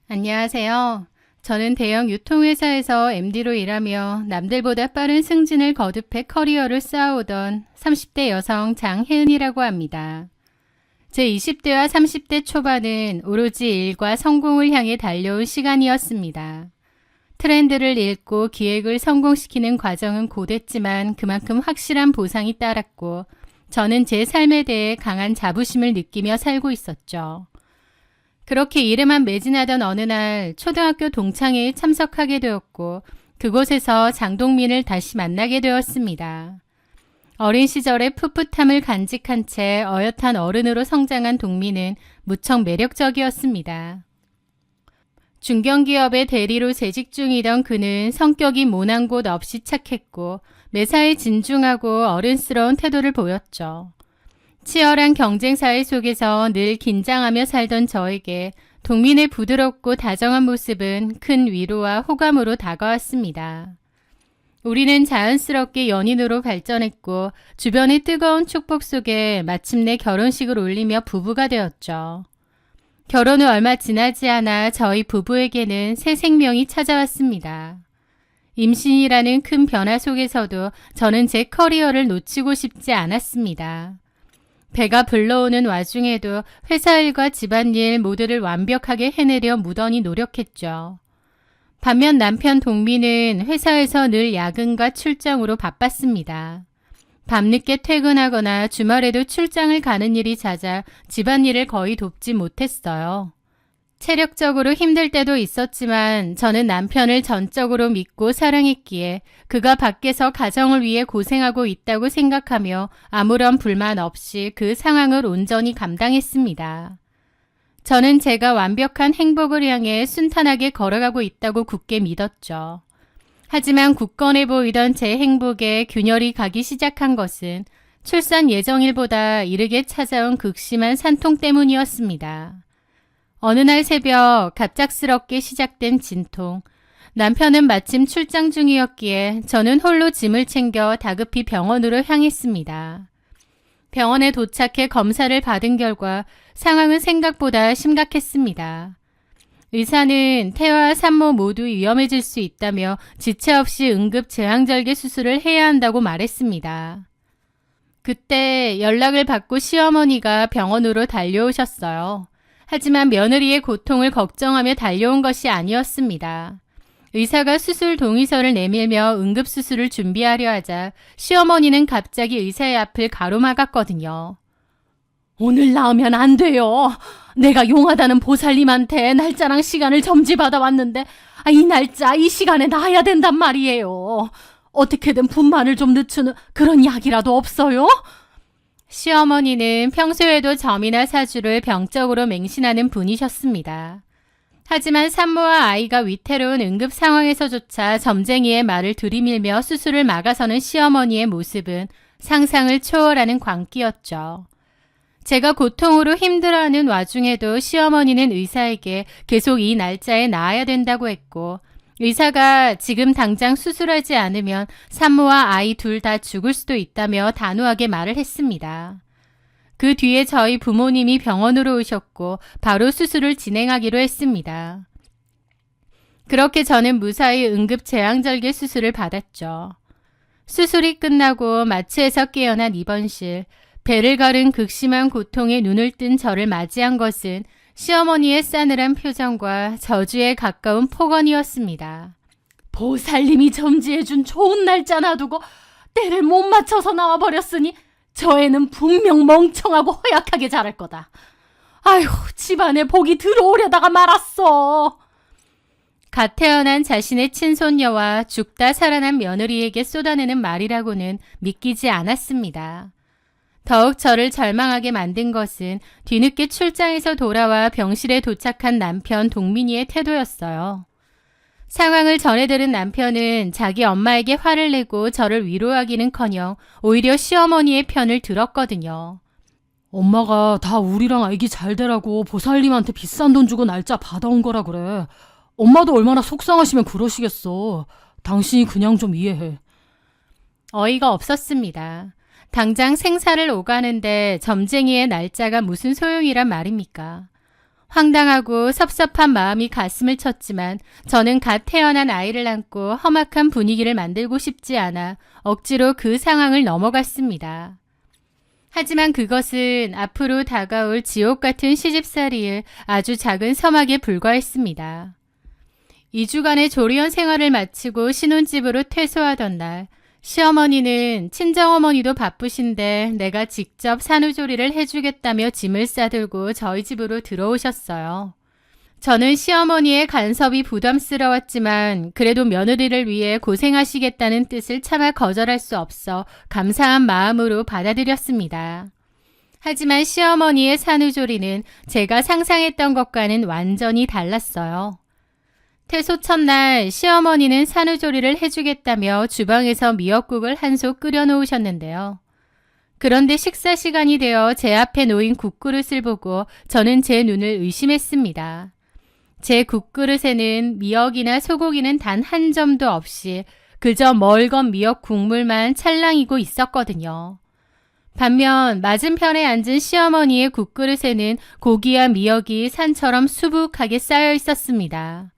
안녕하세요. 저는 대형 유통회사에서 MD로 일하며 남들보다 빠른 승진을 거듭해 커리어를 쌓아오던 30대 여성 장혜은이라고 합니다. 제 20대와 30대 초반은 오로지 일과 성공을 향해 달려온 시간이었습니다. 트렌드를 읽고 기획을 성공시키는 과정은 고됐지만 그만큼 확실한 보상이 따랐고 저는 제 삶에 대해 강한 자부심을 느끼며 살고 있었죠. 그렇게 일에만 매진하던 어느 날 초등학교 동창회에 참석하게 되었고 그곳에서 장동민을 다시 만나게 되었습니다. 어린 시절의 풋풋함을 간직한 채 어엿한 어른으로 성장한 동민은 무척 매력적이었습니다. 중견기업의 대리로 재직 중이던 그는 성격이 모난 곳 없이 착했고 매사에 진중하고 어른스러운 태도를 보였죠. 치열한 경쟁사회 속에서 늘 긴장하며 살던 저에게 동민의 부드럽고 다정한 모습은 큰 위로와 호감으로 다가왔습니다. 우리는 자연스럽게 연인으로 발전했고 주변의 뜨거운 축복 속에 마침내 결혼식을 올리며 부부가 되었죠. 결혼 후 얼마 지나지 않아 저희 부부에게는 새 생명이 찾아왔습니다. 임신이라는 큰 변화 속에서도 저는 제 커리어를 놓치고 싶지 않았습니다. 배가 불러오는 와중에도 회사 일과 집안일 모두를 완벽하게 해내려 무던히 노력했죠. 반면 남편 동민은 회사에서 늘 야근과 출장으로 바빴습니다. 밤늦게 퇴근하거나 주말에도 출장을 가는 일이 잦아 집안일을 거의 돕지 못했어요. 체력적으로 힘들 때도 있었지만 저는 남편을 전적으로 믿고 사랑했기에 그가 밖에서 가정을 위해 고생하고 있다고 생각하며 아무런 불만 없이 그 상황을 온전히 감당했습니다. 저는 제가 완벽한 행복을 향해 순탄하게 걸어가고 있다고 굳게 믿었죠. 하지만 굳건해 보이던 제 행복에 균열이 가기 시작한 것은 출산 예정일보다 이르게 찾아온 극심한 산통 때문이었습니다. 어느 날 새벽 갑작스럽게 시작된 진통. 남편은 마침 출장 중이었기에 저는 홀로 짐을 챙겨 다급히 병원으로 향했습니다. 병원에 도착해 검사를 받은 결과 상황은 생각보다 심각했습니다. 의사는 태아와 산모 모두 위험해질 수 있다며 지체 없이 응급 제왕절개 수술을 해야 한다고 말했습니다. 그때 연락을 받고 시어머니가 병원으로 달려오셨어요. 하지만 며느리의 고통을 걱정하며 달려온 것이 아니었습니다. 의사가 수술 동의서를 내밀며 응급수술을 준비하려 하자 시어머니는 갑자기 의사의 앞을 가로막았거든요. 오늘 나오면 안 돼요. 내가 용하다는 보살님한테 날짜랑 시간을 점지받아 왔는데 이 날짜, 이 시간에 나야 된단 말이에요. 어떻게든 분만을 좀 늦추는 그런 약이라도 없어요? 시어머니는 평소에도 점이나 사주를 병적으로 맹신하는 분이셨습니다. 하지만 산모와 아이가 위태로운 응급 상황에서조차 점쟁이의 말을 들이밀며 수술을 막아서는 시어머니의 모습은 상상을 초월하는 광기였죠. 제가 고통으로 힘들어하는 와중에도 시어머니는 의사에게 계속 이 날짜에 나아야 된다고 했고 의사가 지금 당장 수술하지 않으면 산모와 아이 둘 다 죽을 수도 있다며 단호하게 말을 했습니다. 그 뒤에 저희 부모님이 병원으로 오셨고 바로 수술을 진행하기로 했습니다. 그렇게 저는 무사히 응급 제왕절개 수술을 받았죠. 수술이 끝나고 마취에서 깨어난 입원실, 배를 가른 극심한 고통에 눈을 뜬 저를 맞이한 것은 시어머니의 싸늘한 표정과 저주에 가까운 폭언이었습니다. 보살님이 점지해준 좋은 날짜 놔두고 때를 못 맞춰서 나와버렸으니 저 애는 분명 멍청하고 허약하게 자랄 거다. 아휴, 집안에 복이 들어오려다가 말았어. 갓 태어난 자신의 친손녀와 죽다 살아난 며느리에게 쏟아내는 말이라고는 믿기지 않았습니다. 더욱 저를 절망하게 만든 것은 뒤늦게 출장에서 돌아와 병실에 도착한 남편 동민이의 태도였어요. 상황을 전해 들은 남편은 자기 엄마에게 화를 내고 저를 위로하기는커녕 오히려 시어머니의 편을 들었거든요. 엄마가 다 우리랑 아기 잘 되라고 보살님한테 비싼 돈 주고 날짜 받아온 거라 그래. 엄마도 얼마나 속상하시면 그러시겠어. 당신이 그냥 좀 이해해. 어이가 없었습니다. 당장 생사를 오가는데 점쟁이의 날짜가 무슨 소용이란 말입니까? 황당하고 섭섭한 마음이 가슴을 쳤지만 저는 갓 태어난 아이를 안고 험악한 분위기를 만들고 싶지 않아 억지로 그 상황을 넘어갔습니다. 하지만 그것은 앞으로 다가올 지옥 같은 시집살이의 아주 작은 서막에 불과했습니다. 2주간의 조리원 생활을 마치고 신혼집으로 퇴소하던 날, 시어머니는 친정어머니도 바쁘신데 내가 직접 산후조리를 해주겠다며 짐을 싸들고 저희 집으로 들어오셨어요. 저는 시어머니의 간섭이 부담스러웠지만 그래도 며느리를 위해 고생하시겠다는 뜻을 차마 거절할 수 없어 감사한 마음으로 받아들였습니다. 하지만 시어머니의 산후조리는 제가 상상했던 것과는 완전히 달랐어요. 퇴소 첫날 시어머니는 산후조리를 해주겠다며 주방에서 미역국을 한 솥 끓여 놓으셨는데요. 그런데 식사 시간이 되어 제 앞에 놓인 국그릇을 보고 저는 제 눈을 의심했습니다. 제 국그릇에는 미역이나 소고기는 단 한 점도 없이 그저 멀건 미역 국물만 찰랑이고 있었거든요. 반면 맞은편에 앉은 시어머니의 국그릇에는 고기와 미역이 산처럼 수북하게 쌓여 있었습니다.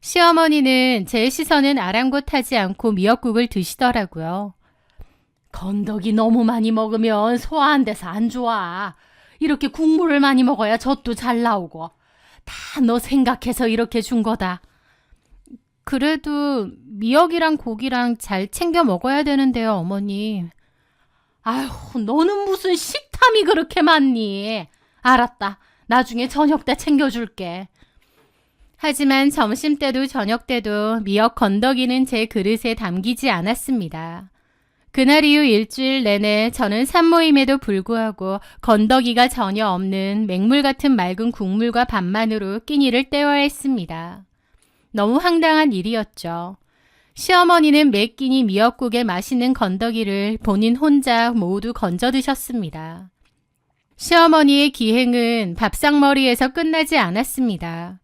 시어머니는 제 시선은 아랑곳하지 않고 미역국을 드시더라고요. 건더기 너무 많이 먹으면 소화 안 돼서 안 좋아. 이렇게 국물을 많이 먹어야 젖도 잘 나오고. 다 너 생각해서 이렇게 준 거다. 그래도 미역이랑 고기랑 잘 챙겨 먹어야 되는데요, 어머니. 아휴, 너는 무슨 식탐이 그렇게 많니? 알았다. 나중에 저녁 때 챙겨줄게. 하지만 점심때도 저녁때도 미역 건더기는 제 그릇에 담기지 않았습니다. 그날 이후 일주일 내내 저는 산모임에도 불구하고 건더기가 전혀 없는 맹물 같은 맑은 국물과 밥만으로 끼니를 때워야 했습니다. 너무 황당한 일이었죠. 시어머니는 매 끼니 미역국에 맛있는 건더기를 본인 혼자 모두 건져 드셨습니다. 시어머니의 기행은 밥상머리에서 끝나지 않았습니다.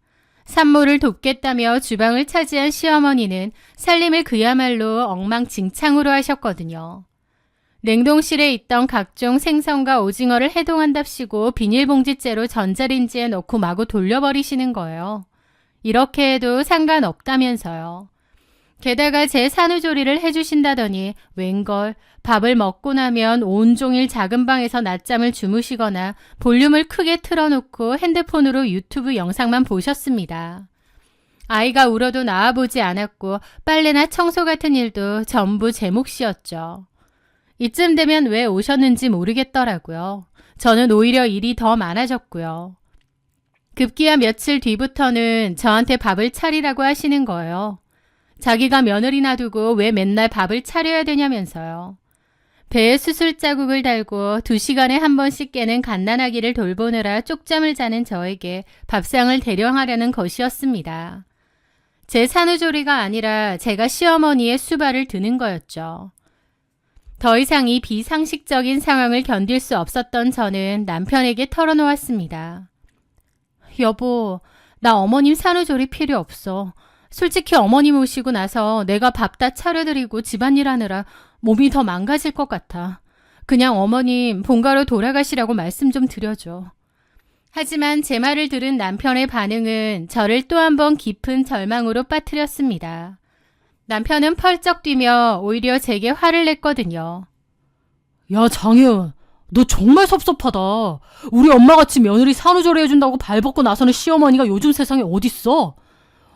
산모를 돕겠다며 주방을 차지한 시어머니는 살림을 그야말로 엉망진창으로 하셨거든요. 냉동실에 있던 각종 생선과 오징어를 해동한답시고 비닐봉지째로 전자레인지에 넣고 마구 돌려버리시는 거예요. 이렇게 해도 상관없다면서요. 게다가 제 산후조리를 해주신다더니 웬걸 밥을 먹고 나면 온종일 작은 방에서 낮잠을 주무시거나 볼륨을 크게 틀어놓고 핸드폰으로 유튜브 영상만 보셨습니다. 아이가 울어도 나와보지 않았고 빨래나 청소 같은 일도 전부 제 몫이었죠. 이쯤 되면 왜 오셨는지 모르겠더라고요. 저는 오히려 일이 더 많아졌고요. 급기야 며칠 뒤부터는 저한테 밥을 차리라고 하시는 거예요. 자기가 며느리 놔두고 왜 맨날 밥을 차려야 되냐면서요. 배에 수술 자국을 달고 2시간에 한 번씩 깨는 갓난아기를 돌보느라 쪽잠을 자는 저에게 밥상을 대령하려는 것이었습니다. 제 산후조리가 아니라 제가 시어머니의 수발을 드는 거였죠. 더 이상 이 비상식적인 상황을 견딜 수 없었던 저는 남편에게 털어놓았습니다. 여보, 나 어머님 산후조리 필요 없어. 솔직히 어머님 오시고 나서 내가 밥 다 차려드리고 집안일 하느라 몸이 더 망가질 것 같아. 그냥 어머님 본가로 돌아가시라고 말씀 좀 드려줘. 하지만 제 말을 들은 남편의 반응은 저를 또 한 번 깊은 절망으로 빠뜨렸습니다. 남편은 펄쩍 뛰며 오히려 제게 화를 냈거든요. 야, 장혜은, 너 정말 섭섭하다. 우리 엄마같이 며느리 산후조리 해준다고 발벗고 나서는 시어머니가 요즘 세상에 어딨어?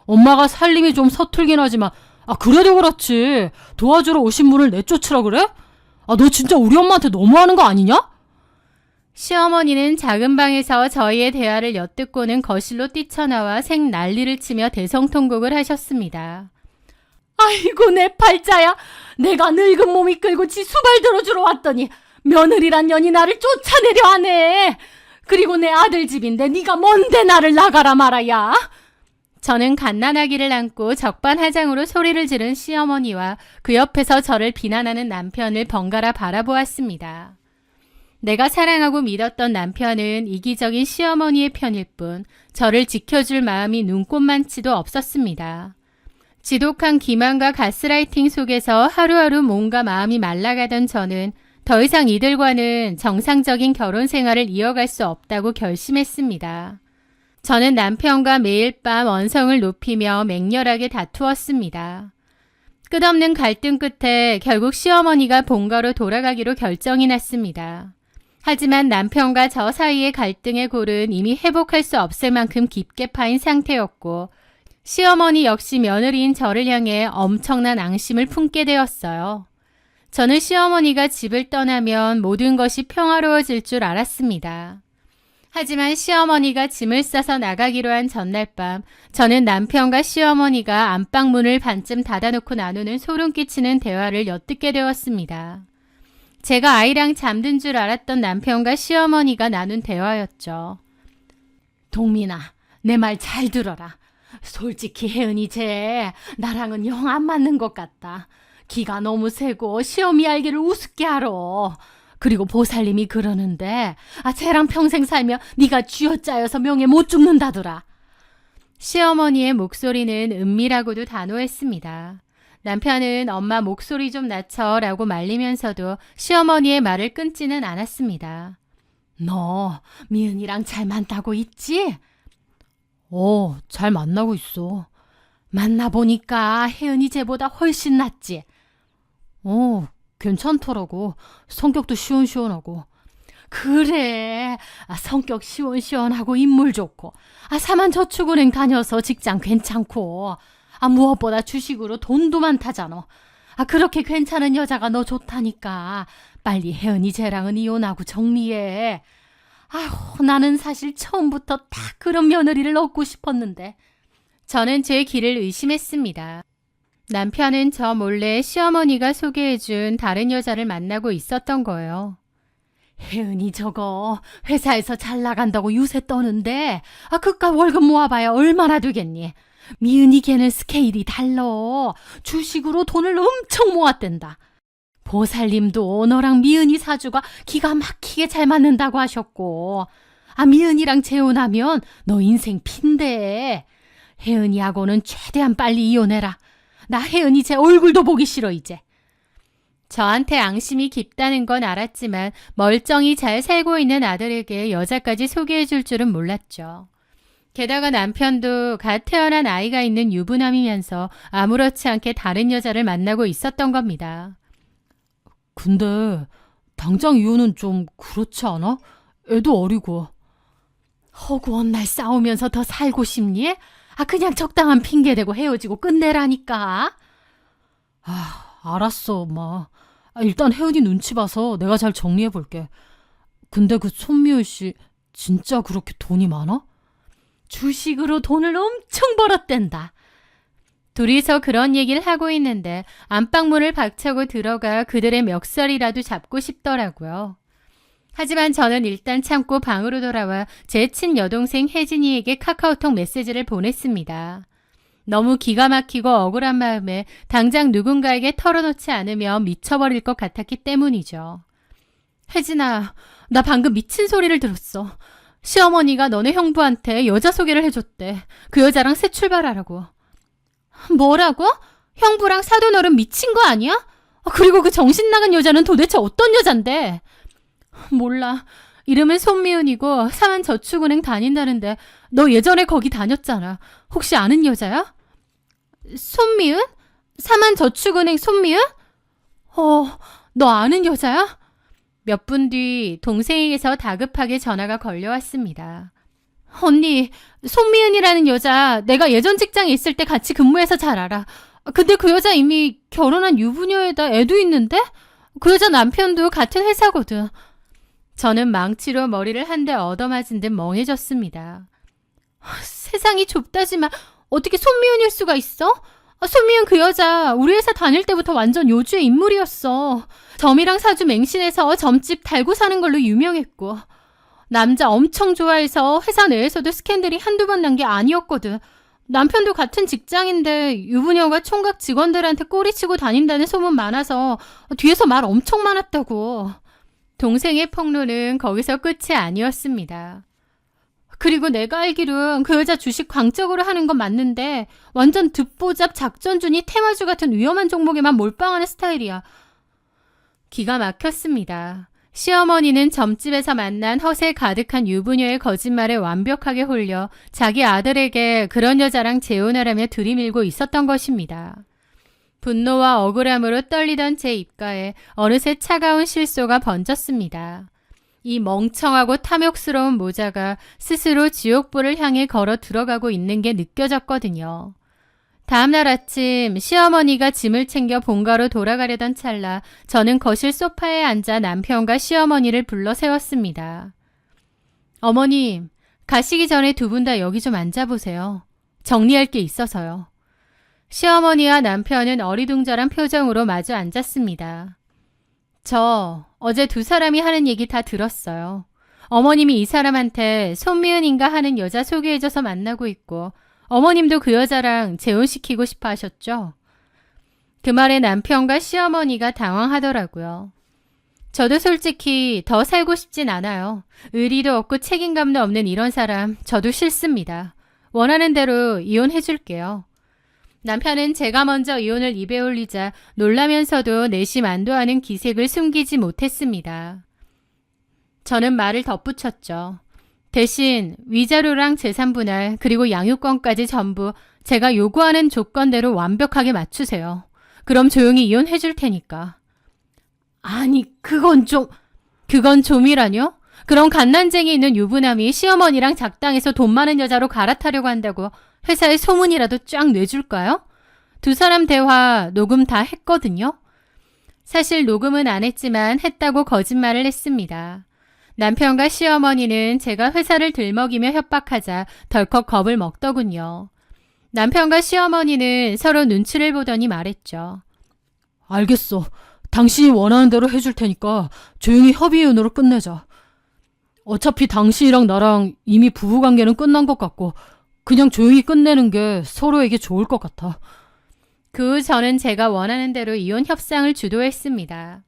엄마가 살림이 좀 서툴긴 하지만 그래도 그렇지. 도와주러 오신 분을 내쫓으라 그래? 너 진짜 우리 엄마한테 너무하는 거 아니냐? 시어머니는 작은 방에서 저희의 대화를 엿듣고는 거실로 뛰쳐나와 생 난리를 치며 대성통곡을 하셨습니다. 아이고, 내 팔자야. 내가 늙은 몸이 끌고 지 수발 들어주러 왔더니 며느리란 년이 나를 쫓아내려 하네. 그리고 내 아들 집인데 네가 뭔데 나를 나가라 말아야. 저는 갓난아기를 안고 적반하장으로 소리를 지른 시어머니와 그 옆에서 저를 비난하는 남편을 번갈아 바라보았습니다. 내가 사랑하고 믿었던 남편은 이기적인 시어머니의 편일 뿐 저를 지켜줄 마음이 눈꼽만치도 없었습니다. 지독한 기만과 가스라이팅 속에서 하루하루 몸과 마음이 말라가던 저는 더 이상 이들과는 정상적인 결혼 생활을 이어갈 수 없다고 결심했습니다. 저는 남편과 매일 밤 언성을 높이며 맹렬하게 다투었습니다. 끝없는 갈등 끝에 결국 시어머니가 본가로 돌아가기로 결정이 났습니다. 하지만 남편과 저 사이의 갈등의 골은 이미 회복할 수 없을 만큼 깊게 파인 상태였고 시어머니 역시 며느리인 저를 향해 엄청난 앙심을 품게 되었어요. 저는 시어머니가 집을 떠나면 모든 것이 평화로워질 줄 알았습니다. 하지만 시어머니가 짐을 싸서 나가기로 한 전날 밤 저는 남편과 시어머니가 안방문을 반쯤 닫아놓고 나누는 소름 끼치는 대화를 엿듣게 되었습니다. 제가 아이랑 잠든 줄 알았던 남편과 시어머니가 나눈 대화였죠. 동민아, 내 말 잘 들어라. 솔직히 혜은이 쟤 나랑은 영 안 맞는 것 같다. 기가 너무 세고 시어미 알기를 우습게 알아. 그리고 보살님이 그러는데 쟤랑 평생 살면 네가 쥐어짜여서 명예 못 죽는다더라. 시어머니의 목소리는 은밀하고도 단호했습니다. 남편은 엄마 목소리 좀 낮춰라고 말리면서도 시어머니의 말을 끊지는 않았습니다. 너 미은이랑 잘 만나고 있지? 잘 만나고 있어. 만나보니까 혜은이 쟤보다 훨씬 낫지? 괜찮더라고. 성격도 시원시원하고. 그래, 성격 시원시원하고 인물 좋고 사만저축은행 다녀서 직장 괜찮고 무엇보다 주식으로 돈도 많다잖아. 그렇게 괜찮은 여자가 너 좋다니까 빨리 혜은이 쟤랑은 이혼하고 정리해. 나는 사실 처음부터 다 그런 며느리를 얻고 싶었는데. 저는 제 길을 의심했습니다. 남편은 저 몰래 시어머니가 소개해준 다른 여자를 만나고 있었던 거예요. 혜은이 저거 회사에서 잘 나간다고 유세 떠는데 그깟 월급 모아봐야 얼마나 되겠니? 미은이 걔는 스케일이 달라. 주식으로 돈을 엄청 모았댄다. 보살님도 너랑 미은이 사주가 기가 막히게 잘 맞는다고 하셨고 미은이랑 재혼하면 너 인생 핀데. 혜은이하고는 최대한 빨리 이혼해라. 나 혜은이 쟤 얼굴도 보기 싫어 이제. 저한테 앙심이 깊다는 건 알았지만 멀쩡히 잘 살고 있는 아들에게 여자까지 소개해 줄 줄은 몰랐죠. 게다가 남편도 갓 태어난 아이가 있는 유부남이면서 아무렇지 않게 다른 여자를 만나고 있었던 겁니다. 근데 당장 이혼은 좀 그렇지 않아? 애도 어리고. 허구한 날 싸우면서 더 살고 싶니? 그냥 적당한 핑계대고 헤어지고 끝내라니까. 알았어, 엄마. 일단 혜은이 눈치 봐서 내가 잘 정리해볼게. 근데 그 손미연 씨 진짜 그렇게 돈이 많아? 주식으로 돈을 엄청 벌었댄다. 둘이서 그런 얘기를 하고 있는데 안방문을 박차고 들어가 그들의 멱살이라도 잡고 싶더라고요. 하지만 저는 일단 참고 방으로 돌아와 제 친여동생 혜진이에게 카카오톡 메시지를 보냈습니다. 너무 기가 막히고 억울한 마음에 당장 누군가에게 털어놓지 않으면 미쳐버릴 것 같았기 때문이죠. 혜진아, 나 방금 미친 소리를 들었어. 시어머니가 너네 형부한테 여자 소개를 해줬대. 그 여자랑 새 출발하라고. 뭐라고? 형부랑 사돈어른 미친 거 아니야? 그리고 그 정신 나간 여자는 도대체 어떤 여잔데? 몰라. 이름은 손미은이고 사만저축은행 다닌다는데 너 예전에 거기 다녔잖아. 혹시 아는 여자야? 손미은? 사만저축은행 손미은? 너 아는 여자야? 몇 분 뒤 동생에게서 다급하게 전화가 걸려왔습니다. 언니, 손미은이라는 여자 내가 예전 직장에 있을 때 같이 근무해서 잘 알아. 근데 그 여자 이미 결혼한 유부녀에다 애도 있는데? 그 여자 남편도 같은 회사거든. 저는 망치로 머리를 한 대 얻어맞은 듯 멍해졌습니다. 세상이 좁다지만 어떻게 손미은일 수가 있어? 손미은 그 여자 우리 회사 다닐 때부터 완전 요주의 인물이었어. 점이랑 사주 맹신해서 점집 달고 사는 걸로 유명했고 남자 엄청 좋아해서 회사 내에서도 스캔들이 한두 번 난 게 아니었거든. 남편도 같은 직장인데 유부녀가 총각 직원들한테 꼬리치고 다닌다는 소문 많아서 뒤에서 말 엄청 많았다고. 동생의 폭로는 거기서 끝이 아니었습니다. 그리고 내가 알기론 그 여자 주식 광적으로 하는 건 맞는데 완전 듣보잡 작전준이 테마주 같은 위험한 종목에만 몰빵하는 스타일이야. 기가 막혔습니다. 시어머니는 점집에서 만난 허세 가득한 유부녀의 거짓말에 완벽하게 홀려 자기 아들에게 그런 여자랑 재혼하라며 들이밀고 있었던 것입니다. 분노와 억울함으로 떨리던 제 입가에 어느새 차가운 실소가 번졌습니다. 이 멍청하고 탐욕스러운 모자가 스스로 지옥불을 향해 걸어 들어가고 있는 게 느껴졌거든요. 다음날 아침 시어머니가 짐을 챙겨 본가로 돌아가려던 찰나 저는 거실 소파에 앉아 남편과 시어머니를 불러 세웠습니다. 어머님, 가시기 전에 두 분 다 여기 좀 앉아보세요. 정리할 게 있어서요. 시어머니와 남편은 어리둥절한 표정으로 마주 앉았습니다. 저 어제 두 사람이 하는 얘기 다 들었어요. 어머님이 이 사람한테 손미은인가 하는 여자 소개해줘서 만나고 있고 어머님도 그 여자랑 재혼시키고 싶어 하셨죠? 그 말에 남편과 시어머니가 당황하더라고요. 저도 솔직히 더 살고 싶진 않아요. 의리도 없고 책임감도 없는 이런 사람 저도 싫습니다. 원하는 대로 이혼해줄게요. 남편은 제가 먼저 이혼을 입에 올리자 놀라면서도 내심 안도하는 기색을 숨기지 못했습니다. 저는 말을 덧붙였죠. 대신 위자료랑 재산 분할 그리고 양육권까지 전부 제가 요구하는 조건대로 완벽하게 맞추세요. 그럼 조용히 이혼해 줄 테니까. 아니, 그건 좀... 그건 좀이라뇨? 그럼 갓난쟁이 있는 유부남이 시어머니랑 작당해서 돈 많은 여자로 갈아타려고 한다고 회사에 소문이라도 쫙 내줄까요? 두 사람 대화 녹음 다 했거든요. 사실 녹음은 안 했지만 했다고 거짓말을 했습니다. 남편과 시어머니는 제가 회사를 들먹이며 협박하자 덜컥 겁을 먹더군요. 남편과 시어머니는 서로 눈치를 보더니 말했죠. 알겠어. 당신이 원하는 대로 해줄 테니까 조용히 협의이혼으로 끝내자. 어차피 당신이랑 나랑 이미 부부관계는 끝난 것 같고 그냥 조용히 끝내는 게 서로에게 좋을 것 같아. 그 후 저는 제가 원하는 대로 이혼 협상을 주도했습니다.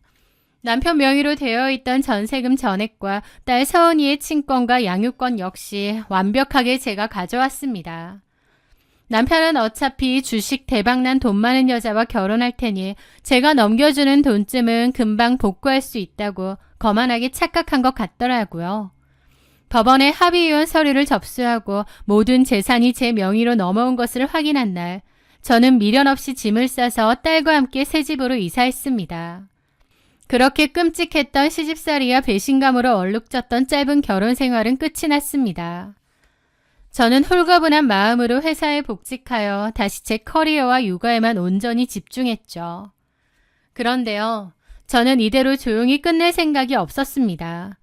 남편 명의로 되어 있던 전세금 전액과 딸 서은이의 친권과 양육권 역시 완벽하게 제가 가져왔습니다. 남편은 어차피 주식 대박난 돈 많은 여자와 결혼할 테니 제가 넘겨주는 돈쯤은 금방 복구할 수 있다고 거만하게 착각한 것 같더라고요. 법원에 합의이혼 서류를 접수하고 모든 재산이 제 명의로 넘어온 것을 확인한 날, 저는 미련 없이 짐을 싸서 딸과 함께 새 집으로 이사했습니다. 그렇게 끔찍했던 시집살이와 배신감으로 얼룩졌던 짧은 결혼 생활은 끝이 났습니다. 저는 홀가분한 마음으로 회사에 복직하여 다시 제 커리어와 육아에만 온전히 집중했죠. 그런데요, 저는 이대로 조용히 끝낼 생각이 없었습니다.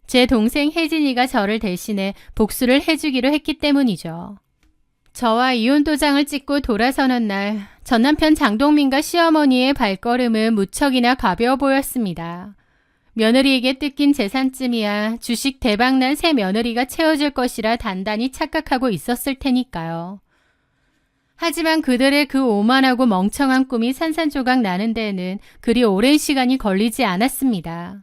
제 동생 혜진이가 저를 대신해 복수를 해주기로 했기 때문이죠. 저와 이혼 도장을 찍고 돌아서는 날, 전 남편 장동민과 시어머니의 발걸음은 무척이나 가벼워 보였습니다. 며느리에게 뜯긴 재산쯤이야 주식 대박난 새 며느리가 채워줄 것이라 단단히 착각하고 있었을 테니까요. 하지만 그들의 그 오만하고 멍청한 꿈이 산산조각 나는 데에는 그리 오랜 시간이 걸리지 않았습니다.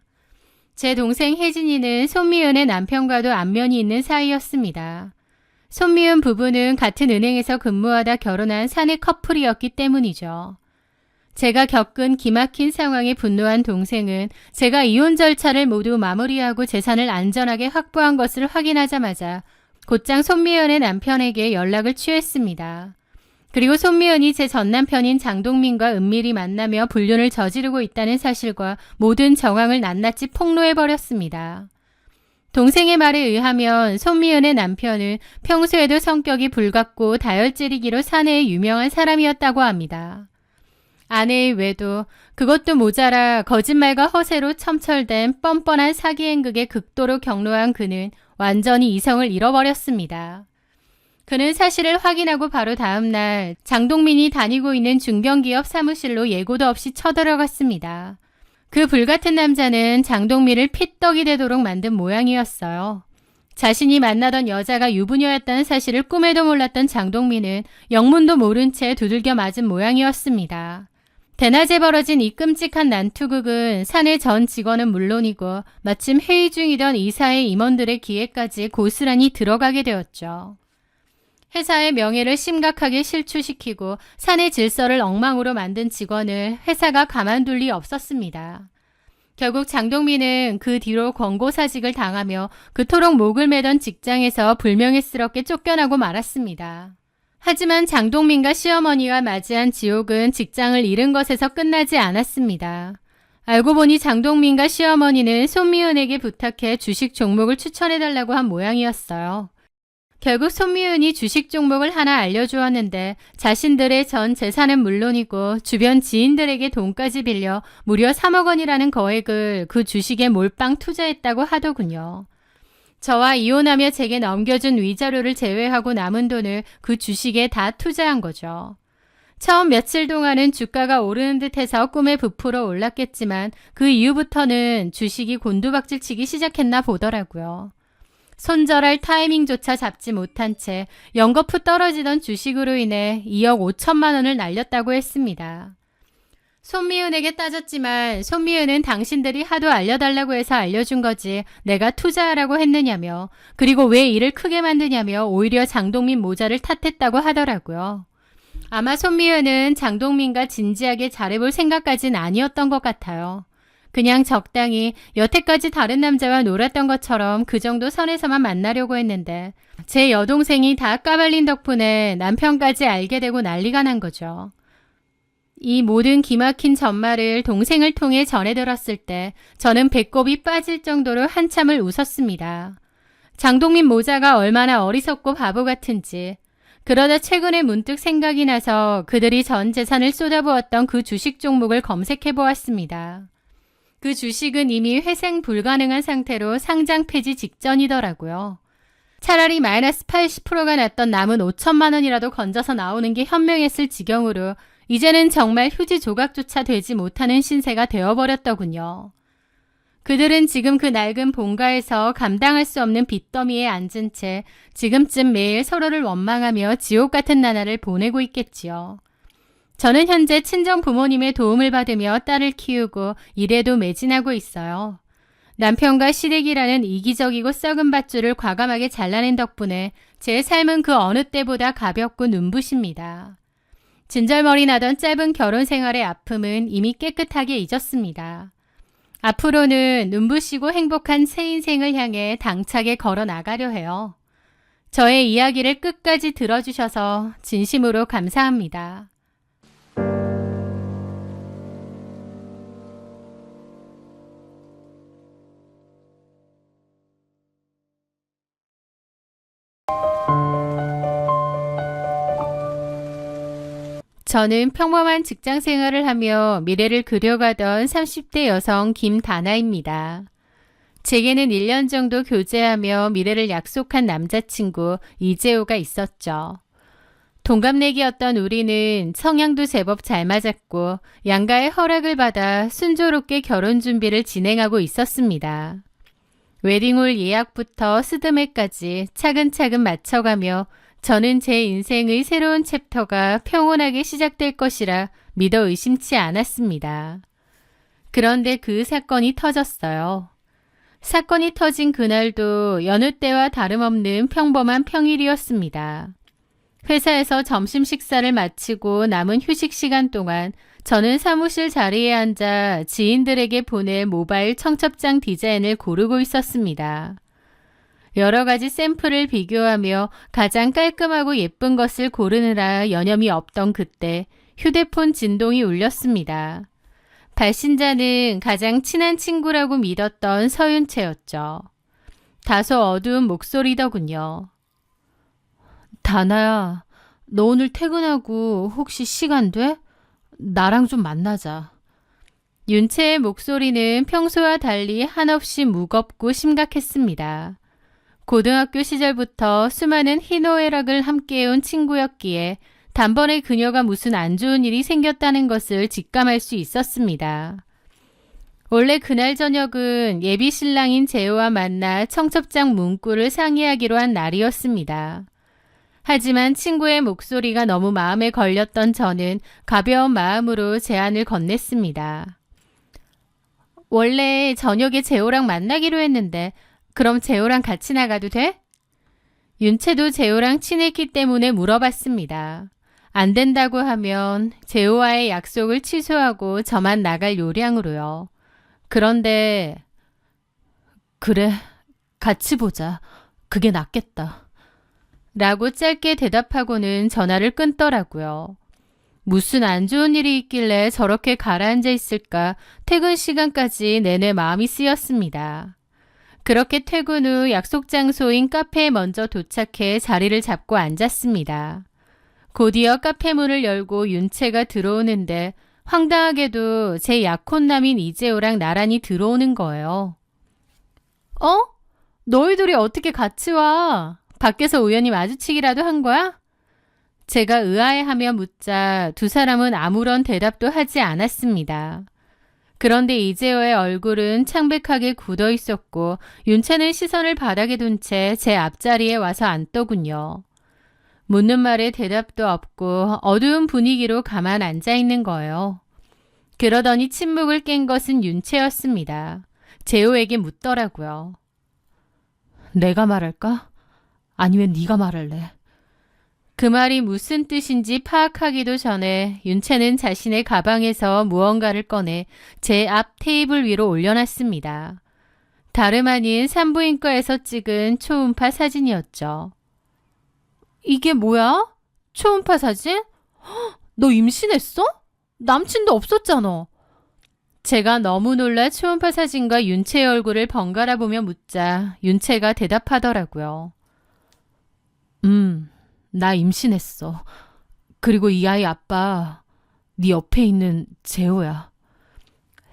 제 동생 혜진이는 손미은의 남편과도 안면이 있는 사이였습니다. 손미은 부부는 같은 은행에서 근무하다 결혼한 사내 커플이었기 때문이죠. 제가 겪은 기막힌 상황에 분노한 동생은 제가 이혼 절차를 모두 마무리하고 재산을 안전하게 확보한 것을 확인하자마자 곧장 손미은의 남편에게 연락을 취했습니다. 그리고 손미은이 제 전남편인 장동민과 은밀히 만나며 불륜을 저지르고 있다는 사실과 모든 정황을 낱낱이 폭로해버렸습니다. 동생의 말에 의하면 손미은의 남편은 평소에도 성격이 불같고 다혈질이기로 사내에 유명한 사람이었다고 합니다. 아내의 외도, 그것도 모자라 거짓말과 허세로 첨철된 뻔뻔한 사기 행극에 극도로 경로한 그는 완전히 이성을 잃어버렸습니다. 그는 사실을 확인하고 바로 다음 날 장동민이 다니고 있는 중견기업 사무실로 예고도 없이 쳐들어갔습니다. 그 불같은 남자는 장동민을 피떡이 되도록 만든 모양이었어요. 자신이 만나던 여자가 유부녀였다는 사실을 꿈에도 몰랐던 장동민은 영문도 모른 채 두들겨 맞은 모양이었습니다. 대낮에 벌어진 이 끔찍한 난투극은 사내 전 직원은 물론이고 마침 회의 중이던 이사의 임원들의 귀에까지 고스란히 들어가게 되었죠. 회사의 명예를 심각하게 실추시키고 사내 질서를 엉망으로 만든 직원을 회사가 가만둘 리 없었습니다. 결국 장동민은 그 뒤로 권고사직을 당하며 그토록 목을 매던 직장에서 불명예스럽게 쫓겨나고 말았습니다. 하지만 장동민과 시어머니가 맞이한 지옥은 직장을 잃은 것에서 끝나지 않았습니다. 알고 보니 장동민과 시어머니는 손미은에게 부탁해 주식 종목을 추천해달라고 한 모양이었어요. 결국 손미은이 주식 종목을 하나 알려주었는데 자신들의 전 재산은 물론이고 주변 지인들에게 돈까지 빌려 무려 3억 원이라는 거액을 그 주식에 몰빵 투자했다고 하더군요. 저와 이혼하며 제게 넘겨준 위자료를 제외하고 남은 돈을 그 주식에 다 투자한 거죠. 처음 며칠 동안은 주가가 오르는 듯해서 꿈에 부풀어 올랐겠지만 그 이후부터는 주식이 곤두박질 치기 시작했나 보더라고요. 손절할 타이밍조차 잡지 못한 채 연거푸 떨어지던 주식으로 인해 2억 5천만 원을 날렸다고 했습니다. 손미은에게 따졌지만 손미은은 당신들이 하도 알려달라고 해서 알려준 거지 내가 투자하라고 했느냐며 그리고 왜 일을 크게 만드냐며 오히려 장동민 모자를 탓했다고 하더라고요. 아마 손미은은 장동민과 진지하게 잘해볼 생각까진 아니었던 것 같아요. 그냥 적당히 여태까지 다른 남자와 놀았던 것처럼 그 정도 선에서만 만나려고 했는데 제 여동생이 다 까발린 덕분에 남편까지 알게 되고 난리가 난 거죠. 이 모든 기막힌 전말을 동생을 통해 전해 들었을 때 저는 배꼽이 빠질 정도로 한참을 웃었습니다. 장동민 모자가 얼마나 어리석고 바보 같은지. 그러다 최근에 문득 생각이 나서 그들이 전 재산을 쏟아부었던 그 주식 종목을 검색해 보았습니다. 그 주식은 이미 회생 불가능한 상태로 상장 폐지 직전이더라고요. 차라리 마이너스 80%가 났던 남은 5천만 원이라도 건져서 나오는 게 현명했을 지경으로 이제는 정말 휴지 조각조차 되지 못하는 신세가 되어버렸더군요. 그들은 지금 그 낡은 본가에서 감당할 수 없는 빚더미에 앉은 채 지금쯤 매일 서로를 원망하며 지옥 같은 나날을 보내고 있겠지요. 저는 현재 친정 부모님의 도움을 받으며 딸을 키우고 일에도 매진하고 있어요. 남편과 시댁이라는 이기적이고 썩은 밧줄을 과감하게 잘라낸 덕분에 제 삶은 그 어느 때보다 가볍고 눈부십니다. 진절머리 나던 짧은 결혼 생활의 아픔은 이미 깨끗하게 잊었습니다. 앞으로는 눈부시고 행복한 새 인생을 향해 당차게 걸어 나가려 해요. 저의 이야기를 끝까지 들어주셔서 진심으로 감사합니다. 저는 평범한 직장 생활을 하며 미래를 그려가던 30대 여성 김다나입니다. 제게는 1년 정도 교제하며 미래를 약속한 남자친구 이재호가 있었죠. 동갑내기였던 우리는 성향도 제법 잘 맞았고 양가의 허락을 받아 순조롭게 결혼 준비를 진행하고 있었습니다. 웨딩홀 예약부터 스드메까지 차근차근 맞춰가며 저는 제 인생의 새로운 챕터가 평온하게 시작될 것이라 믿어 의심치 않았습니다. 그런데 그 사건이 터졌어요. 사건이 터진 그날도 여느 때와 다름없는 평범한 평일이었습니다. 회사에서 점심 식사를 마치고 남은 휴식 시간 동안 저는 사무실 자리에 앉아 지인들에게 보낼 모바일 청첩장 디자인을 고르고 있었습니다. 여러 가지 샘플을 비교하며 가장 깔끔하고 예쁜 것을 고르느라 여념이 없던 그때 휴대폰 진동이 울렸습니다. 발신자는 가장 친한 친구라고 믿었던 서윤채였죠. 다소 어두운 목소리더군요. 다나야, 너 오늘 퇴근하고 혹시 시간 돼? 나랑 좀 만나자. 윤채의 목소리는 평소와 달리 한없이 무겁고 심각했습니다. 고등학교 시절부터 수많은 희노애락을 함께해온 친구였기에 단번에 그녀가 무슨 안 좋은 일이 생겼다는 것을 직감할 수 있었습니다. 원래 그날 저녁은 예비 신랑인 재호와 만나 청첩장 문구를 상의하기로 한 날이었습니다. 하지만 친구의 목소리가 너무 마음에 걸렸던 저는 가벼운 마음으로 제안을 건넸습니다. 원래 저녁에 재호랑 만나기로 했는데 그럼 재호랑 같이 나가도 돼? 윤채도 재호랑 친했기 때문에 물어봤습니다. 안 된다고 하면 재호와의 약속을 취소하고 저만 나갈 요량으로요. 그런데 그래, 같이 보자. 그게 낫겠다. 라고 짧게 대답하고는 전화를 끊더라고요. 무슨 안 좋은 일이 있길래 저렇게 가라앉아 있을까 퇴근 시간까지 내내 마음이 쓰였습니다. 그렇게 퇴근 후 약속 장소인 카페에 먼저 도착해 자리를 잡고 앉았습니다. 곧이어 카페 문을 열고 윤채가 들어오는데 황당하게도 제 약혼남인 이재호랑 나란히 들어오는 거예요. 너희들이 어떻게 같이 와? 밖에서 우연히 마주치기라도 한 거야? 제가 의아해하며 묻자 두 사람은 아무런 대답도 하지 않았습니다. 그런데 이재호의 얼굴은 창백하게 굳어 있었고 윤채는 시선을 바닥에 둔 채 제 앞자리에 와서 앉더군요. 묻는 말에 대답도 없고 어두운 분위기로 가만 앉아 있는 거예요. 그러더니 침묵을 깬 것은 윤채였습니다. 재호에게 묻더라고요. 내가 말할까? 아니면 네가 말할래? 그 말이 무슨 뜻인지 파악하기도 전에 윤채는 자신의 가방에서 무언가를 꺼내 제 앞 테이블 위로 올려놨습니다. 다름 아닌 산부인과에서 찍은 초음파 사진이었죠. 이게 뭐야? 초음파 사진? 너 임신했어? 남친도 없었잖아. 제가 너무 놀라 초음파 사진과 윤채의 얼굴을 번갈아 보며 묻자 윤채가 대답하더라고요. 나 임신했어. 그리고 이 아이 아빠, 네 옆에 있는 재호야.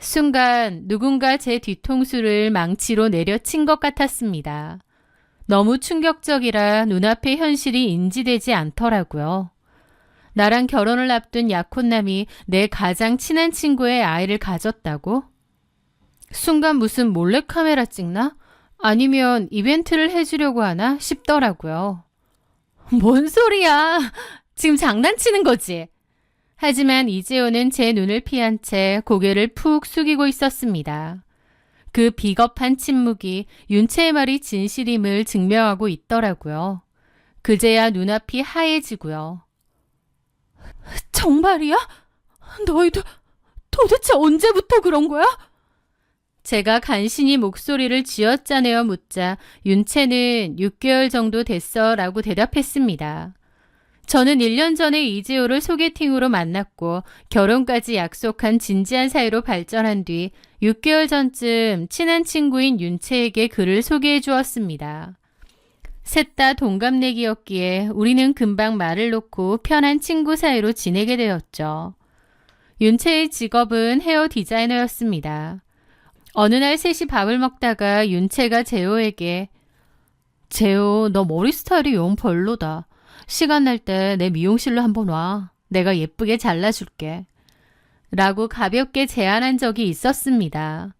순간 누군가 제 뒤통수를 망치로 내려친 것 같았습니다. 너무 충격적이라 눈앞의 현실이 인지되지 않더라고요. 나랑 결혼을 앞둔 약혼남이 내 가장 친한 친구의 아이를 가졌다고? 순간 무슨 몰래카메라 찍나? 아니면 이벤트를 해주려고 하나 싶더라고요. 뭔 소리야? 지금 장난치는 거지? 하지만 이재호는 제 눈을 피한 채 고개를 푹 숙이고 있었습니다. 그 비겁한 침묵이 윤채의 말이 진실임을 증명하고 있더라고요. 그제야 눈앞이 하얘지고요. 정말이야? 너희도 도대체 언제부터 그런 거야? 제가 간신히 목소리를 쥐어짜내어 묻자 윤채는 6개월 정도 됐어 라고 대답했습니다. 저는 1년 전에 이재호를 소개팅으로 만났고 결혼까지 약속한 진지한 사이로 발전한 뒤 6개월 전쯤 친한 친구인 윤채에게 그를 소개해 주었습니다. 셋 다 동갑내기였기에 우리는 금방 말을 놓고 편한 친구 사이로 지내게 되었죠. 윤채의 직업은 헤어 디자이너였습니다. 어느 날 셋이 밥을 먹다가 윤채가 재호에게 재호, 너 머리 스타일이 영 별로다. 시간 날 때 내 미용실로 한번 와. 내가 예쁘게 잘라줄게. 라고 가볍게 제안한 적이 있었습니다.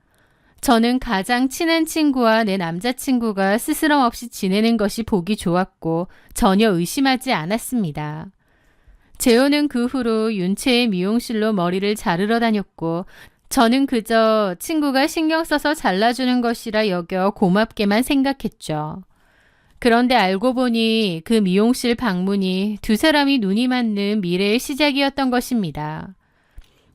저는 가장 친한 친구와 내 남자친구가 스스럼 없이 지내는 것이 보기 좋았고 전혀 의심하지 않았습니다. 재호는 그 후로 윤채의 미용실로 머리를 자르러 다녔고 저는 그저 친구가 신경 써서 잘라주는 것이라 여겨 고맙게만 생각했죠. 그런데 알고 보니 그 미용실 방문이 두 사람이 눈이 맞는 미래의 시작이었던 것입니다.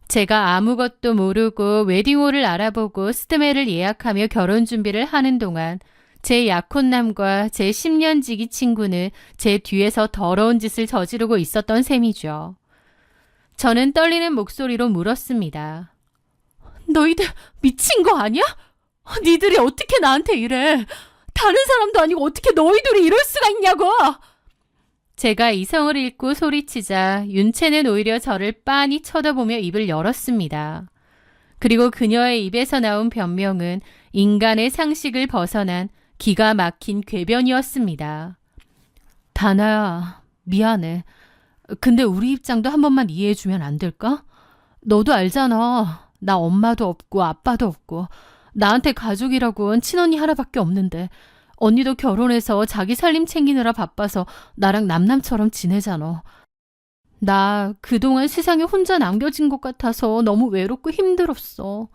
제가 아무것도 모르고 웨딩홀을 알아보고 스드메를 예약하며 결혼 준비를 하는 동안 제 약혼남과 제 10년 지기 친구는 제 뒤에서 더러운 짓을 저지르고 있었던 셈이죠. 저는 떨리는 목소리로 물었습니다. 너희들 미친 거 아니야? 니들이 어떻게 나한테 이래? 다른 사람도 아니고 어떻게 너희들이 이럴 수가 있냐고! 제가 이성을 잃고 소리치자 윤채는 오히려 저를 빤히 쳐다보며 입을 열었습니다. 그리고 그녀의 입에서 나온 변명은 인간의 상식을 벗어난 기가 막힌 궤변이었습니다. 다나야, 미안해. 근데 우리 입장도 한 번만 이해해주면 안 될까? 너도 알잖아. 나 엄마도 없고 아빠도 없고 나한테 가족이라고는 친언니 하나밖에 없는데 언니도 결혼해서 자기 살림 챙기느라 바빠서 나랑 남남처럼 지내잖아. 나 그동안 세상에 혼자 남겨진 것 같아서 너무 외롭고 힘들었어.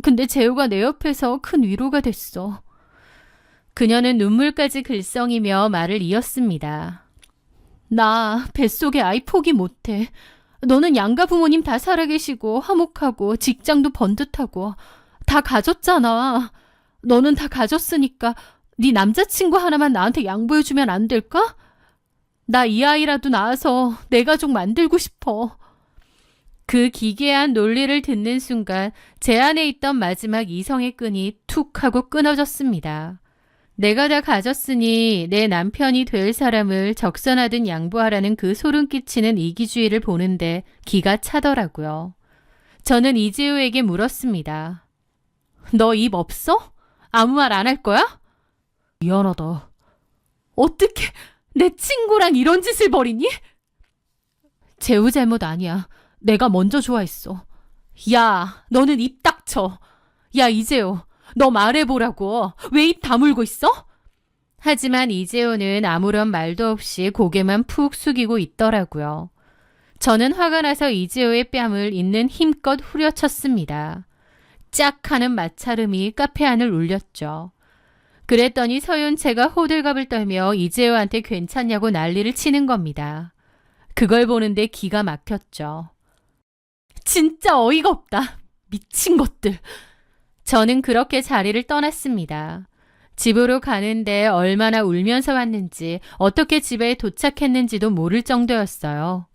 근데 재호가 내 옆에서 큰 위로가 됐어. 그녀는 눈물까지 글썽이며 말을 이었습니다. 나 뱃속에 아이 포기 못해. 너는 양가 부모님 다 살아계시고 화목하고 직장도 번듯하고 다 가졌잖아. 너는 다 가졌으니까 네 남자친구 하나만 나한테 양보해주면 안 될까? 나 이 아이라도 낳아서 내 가족 만들고 싶어. 그 기괴한 논리를 듣는 순간 제 안에 있던 마지막 이성의 끈이 툭 하고 끊어졌습니다. 내가 다 가졌으니 내 남편이 될 사람을 적선하듯 양보하라는 그 소름 끼치는 이기주의를 보는데 기가 차더라고요. 저는 이재호에게 물었습니다. 너 입 없어? 아무 말 안 할 거야? 미안하다. 어떻게 내 친구랑 이런 짓을 벌이니? 재우 잘못 아니야. 내가 먼저 좋아했어. 야, 너는 입 닥쳐. 야, 이재호, 너 말해보라고. 왜 입 다물고 있어? 하지만 이재호는 아무런 말도 없이 고개만 푹 숙이고 있더라고요. 저는 화가 나서 이재호의 뺨을 있는 힘껏 후려쳤습니다. 짝 하는 마찰음이 카페 안을 울렸죠. 그랬더니 서윤채가 호들갑을 떨며 이재호한테 괜찮냐고 난리를 치는 겁니다. 그걸 보는데 기가 막혔죠. 진짜 어이가 없다. 미친 것들. 저는 그렇게 자리를 떠났습니다. 집으로 가는데 얼마나 울면서 왔는지 어떻게 집에 도착했는지도 모를 정도였어요.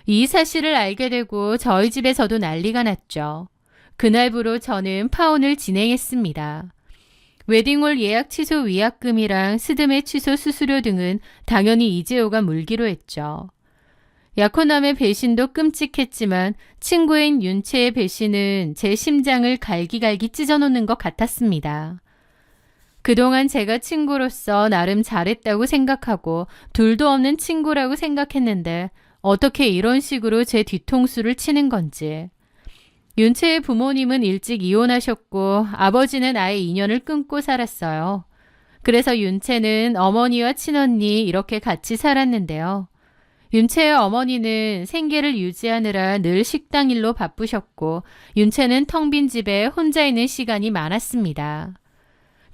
이 사실을 알게 되고 저희 집에서도 난리가 났죠. 그날부로 저는 파혼을 진행했습니다. 웨딩홀 예약 취소 위약금이랑 스드메 취소 수수료 등은 당연히 이재호가 물기로 했죠. 약혼남의 배신도 끔찍했지만 친구인 윤채의 배신은 제 심장을 갈기갈기 찢어놓는 것 같았습니다. 그동안 제가 친구로서 나름 잘했다고 생각하고 둘도 없는 친구라고 생각했는데 어떻게 이런 식으로 제 뒤통수를 치는 건지. 윤채의 부모님은 일찍 이혼하셨고 아버지는 아예 인연을 끊고 살았어요. 그래서 윤채는 어머니와 친언니 이렇게 같이 살았는데요. 윤채의 어머니는 생계를 유지하느라 늘 식당 일로 바쁘셨고 윤채는 텅 빈 집에 혼자 있는 시간이 많았습니다.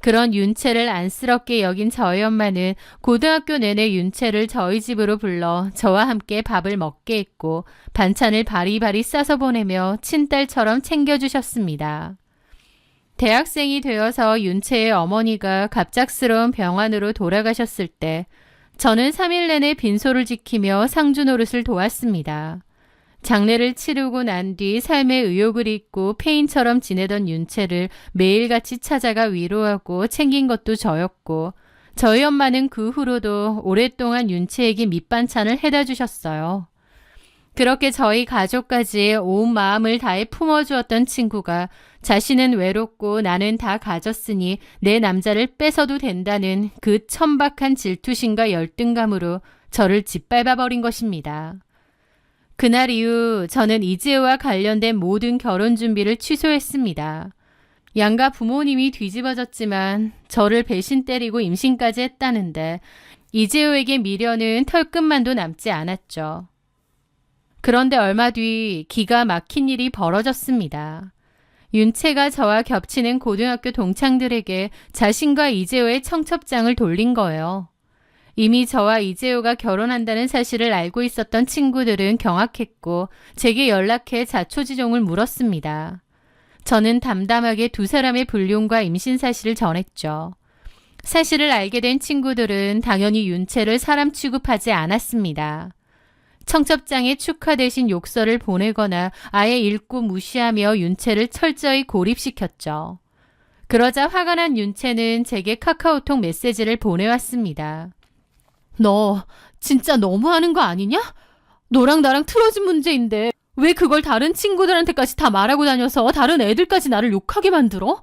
그런 윤채를 안쓰럽게 여긴 저희 엄마는 고등학교 내내 윤채를 저희 집으로 불러 저와 함께 밥을 먹게 했고 반찬을 바리바리 싸서 보내며 친딸처럼 챙겨주셨습니다. 대학생이 되어서 윤채의 어머니가 갑작스러운 병환으로 돌아가셨을 때 저는 3일 내내 빈소를 지키며 상주 노릇을 도왔습니다. 장례를 치르고 난 뒤 삶의 의욕을 잊고 폐인처럼 지내던 윤채를 매일같이 찾아가 위로하고 챙긴 것도 저였고 저희 엄마는 그 후로도 오랫동안 윤채에게 밑반찬을 해다 주셨어요. 그렇게 저희 가족까지 온 마음을 다해 품어주었던 친구가 자신은 외롭고 나는 다 가졌으니 내 남자를 뺏어도 된다는 그 천박한 질투심과 열등감으로 저를 짓밟아버린 것입니다. 그날 이후 저는 이재호와 관련된 모든 결혼 준비를 취소했습니다. 양가 부모님이 뒤집어졌지만 저를 배신 때리고 임신까지 했다는데 이재호에게 미련은 털끝만도 남지 않았죠. 그런데 얼마 뒤 기가 막힌 일이 벌어졌습니다. 윤채가 저와 겹치는 고등학교 동창들에게 자신과 이재호의 청첩장을 돌린 거예요. 이미 저와 이재호가 결혼한다는 사실을 알고 있었던 친구들은 경악했고 제게 연락해 자초지종을 물었습니다. 저는 담담하게 두 사람의 불륜과 임신 사실을 전했죠. 사실을 알게 된 친구들은 당연히 윤채를 사람 취급하지 않았습니다. 청첩장에 축하 대신 욕설을 보내거나 아예 읽고 무시하며 윤채를 철저히 고립시켰죠. 그러자 화가 난 윤채는 제게 카카오톡 메시지를 보내왔습니다. 너 진짜 너무하는 거 아니냐? 너랑 나랑 틀어진 문제인데 왜 그걸 다른 친구들한테까지 다 말하고 다녀서 다른 애들까지 나를 욕하게 만들어?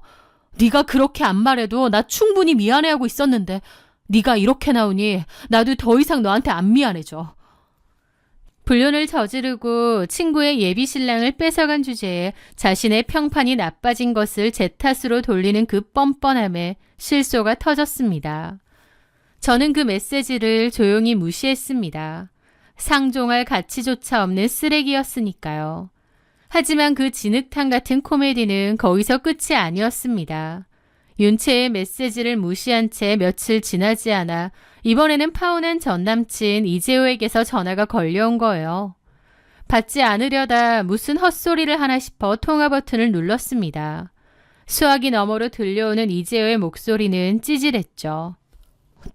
네가 그렇게 안 말해도 나 충분히 미안해하고 있었는데 네가 이렇게 나오니 나도 더 이상 너한테 안 미안해져. 불륜을 저지르고 친구의 예비 신랑을 뺏어간 주제에 자신의 평판이 나빠진 것을 제 탓으로 돌리는 그 뻔뻔함에 실소가 터졌습니다. 저는 그 메시지를 조용히 무시했습니다. 상종할 가치조차 없는 쓰레기였으니까요. 하지만 그 진흙탕 같은 코미디는 거기서 끝이 아니었습니다. 윤채의 메시지를 무시한 채 며칠 지나지 않아 이번에는 파혼한 전남친 이재호에게서 전화가 걸려온 거예요. 받지 않으려다 무슨 헛소리를 하나 싶어 통화 버튼을 눌렀습니다. 수화기 너머로 들려오는 이재호의 목소리는 찌질했죠.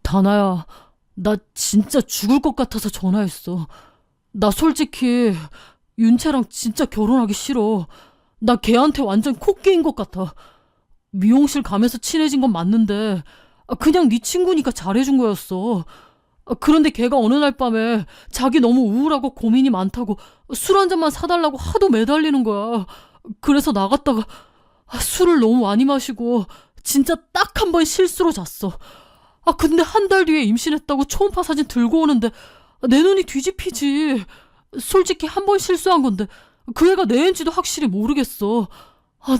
다나야, 나 진짜 죽을 것 같아서 전화했어. 나 솔직히 윤채랑 진짜 결혼하기 싫어. 나 걔한테 완전 코 끼인 것 같아. 미용실 가면서 친해진 건 맞는데 그냥 네 친구니까 잘해준 거였어. 그런데 걔가 어느 날 밤에 자기 너무 우울하고 고민이 많다고 술 한 잔만 사달라고 하도 매달리는 거야. 그래서 나갔다가 술을 너무 많이 마시고 진짜 딱 한 번 실수로 잤어. 근데 한 달 뒤에 임신했다고 초음파 사진 들고 오는데 내 눈이 뒤집히지. 솔직히 한 번 실수한 건데 그 애가 내 애인지도 확실히 모르겠어.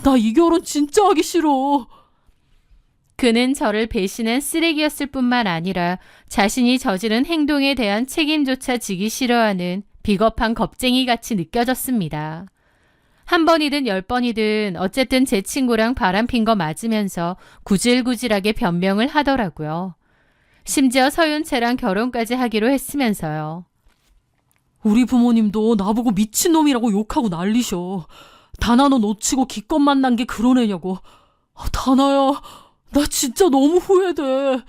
나 이 결혼 진짜 하기 싫어. 그는 저를 배신한 쓰레기였을 뿐만 아니라 자신이 저지른 행동에 대한 책임조차 지기 싫어하는 비겁한 겁쟁이같이 느껴졌습니다. 한 번이든 10번이든 어쨌든 제 친구랑 바람핀 거 맞으면서 구질구질하게 변명을 하더라고요. 심지어 서윤채랑 결혼까지 하기로 했으면서요. 우리 부모님도 나보고 미친놈이라고 욕하고 난리셔. 다나 너 놓치고 기껏 만난 게 그런 애냐고. 다나야, 나 진짜 너무 후회돼.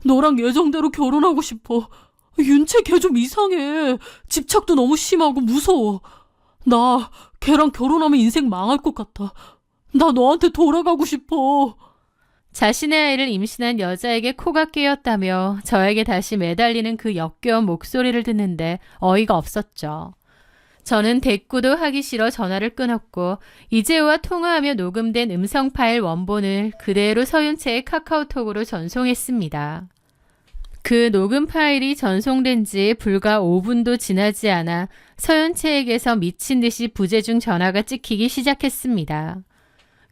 너랑 예정대로 결혼하고 싶어. 윤채 걔 좀 이상해. 집착도 너무 심하고 무서워. 나 걔랑 결혼하면 인생 망할 것 같아. 나 너한테 돌아가고 싶어. 자신의 아이를 임신한 여자에게 코가 끼었다며 저에게 다시 매달리는 그 역겨운 목소리를 듣는데 어이가 없었죠. 저는 대꾸도 하기 싫어 전화를 끊었고 이재호와 통화하며 녹음된 음성 파일 원본을 그대로 서윤채의 카카오톡으로 전송했습니다. 그 녹음 파일이 전송된 지 불과 5분도 지나지 않아 서윤채에게서 미친 듯이 부재중 전화가 찍히기 시작했습니다.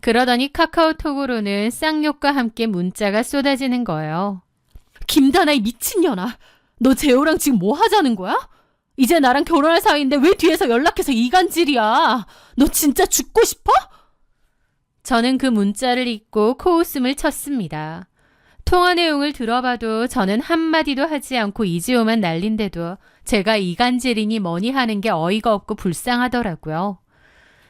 그러더니 카카오톡으로는 쌍욕과 함께 문자가 쏟아지는 거예요. 김다나 이 미친년아. 너 재호랑 지금 뭐 하자는 거야? 이제 나랑 결혼할 사이인데 왜 뒤에서 연락해서 이간질이야? 너 진짜 죽고 싶어? 저는 그 문자를 읽고 코웃음을 쳤습니다. 통화 내용을 들어봐도 저는 한마디도 하지 않고 이지호만 날린데도 제가 이간질이니 뭐니 하는 게 어이가 없고 불쌍하더라고요.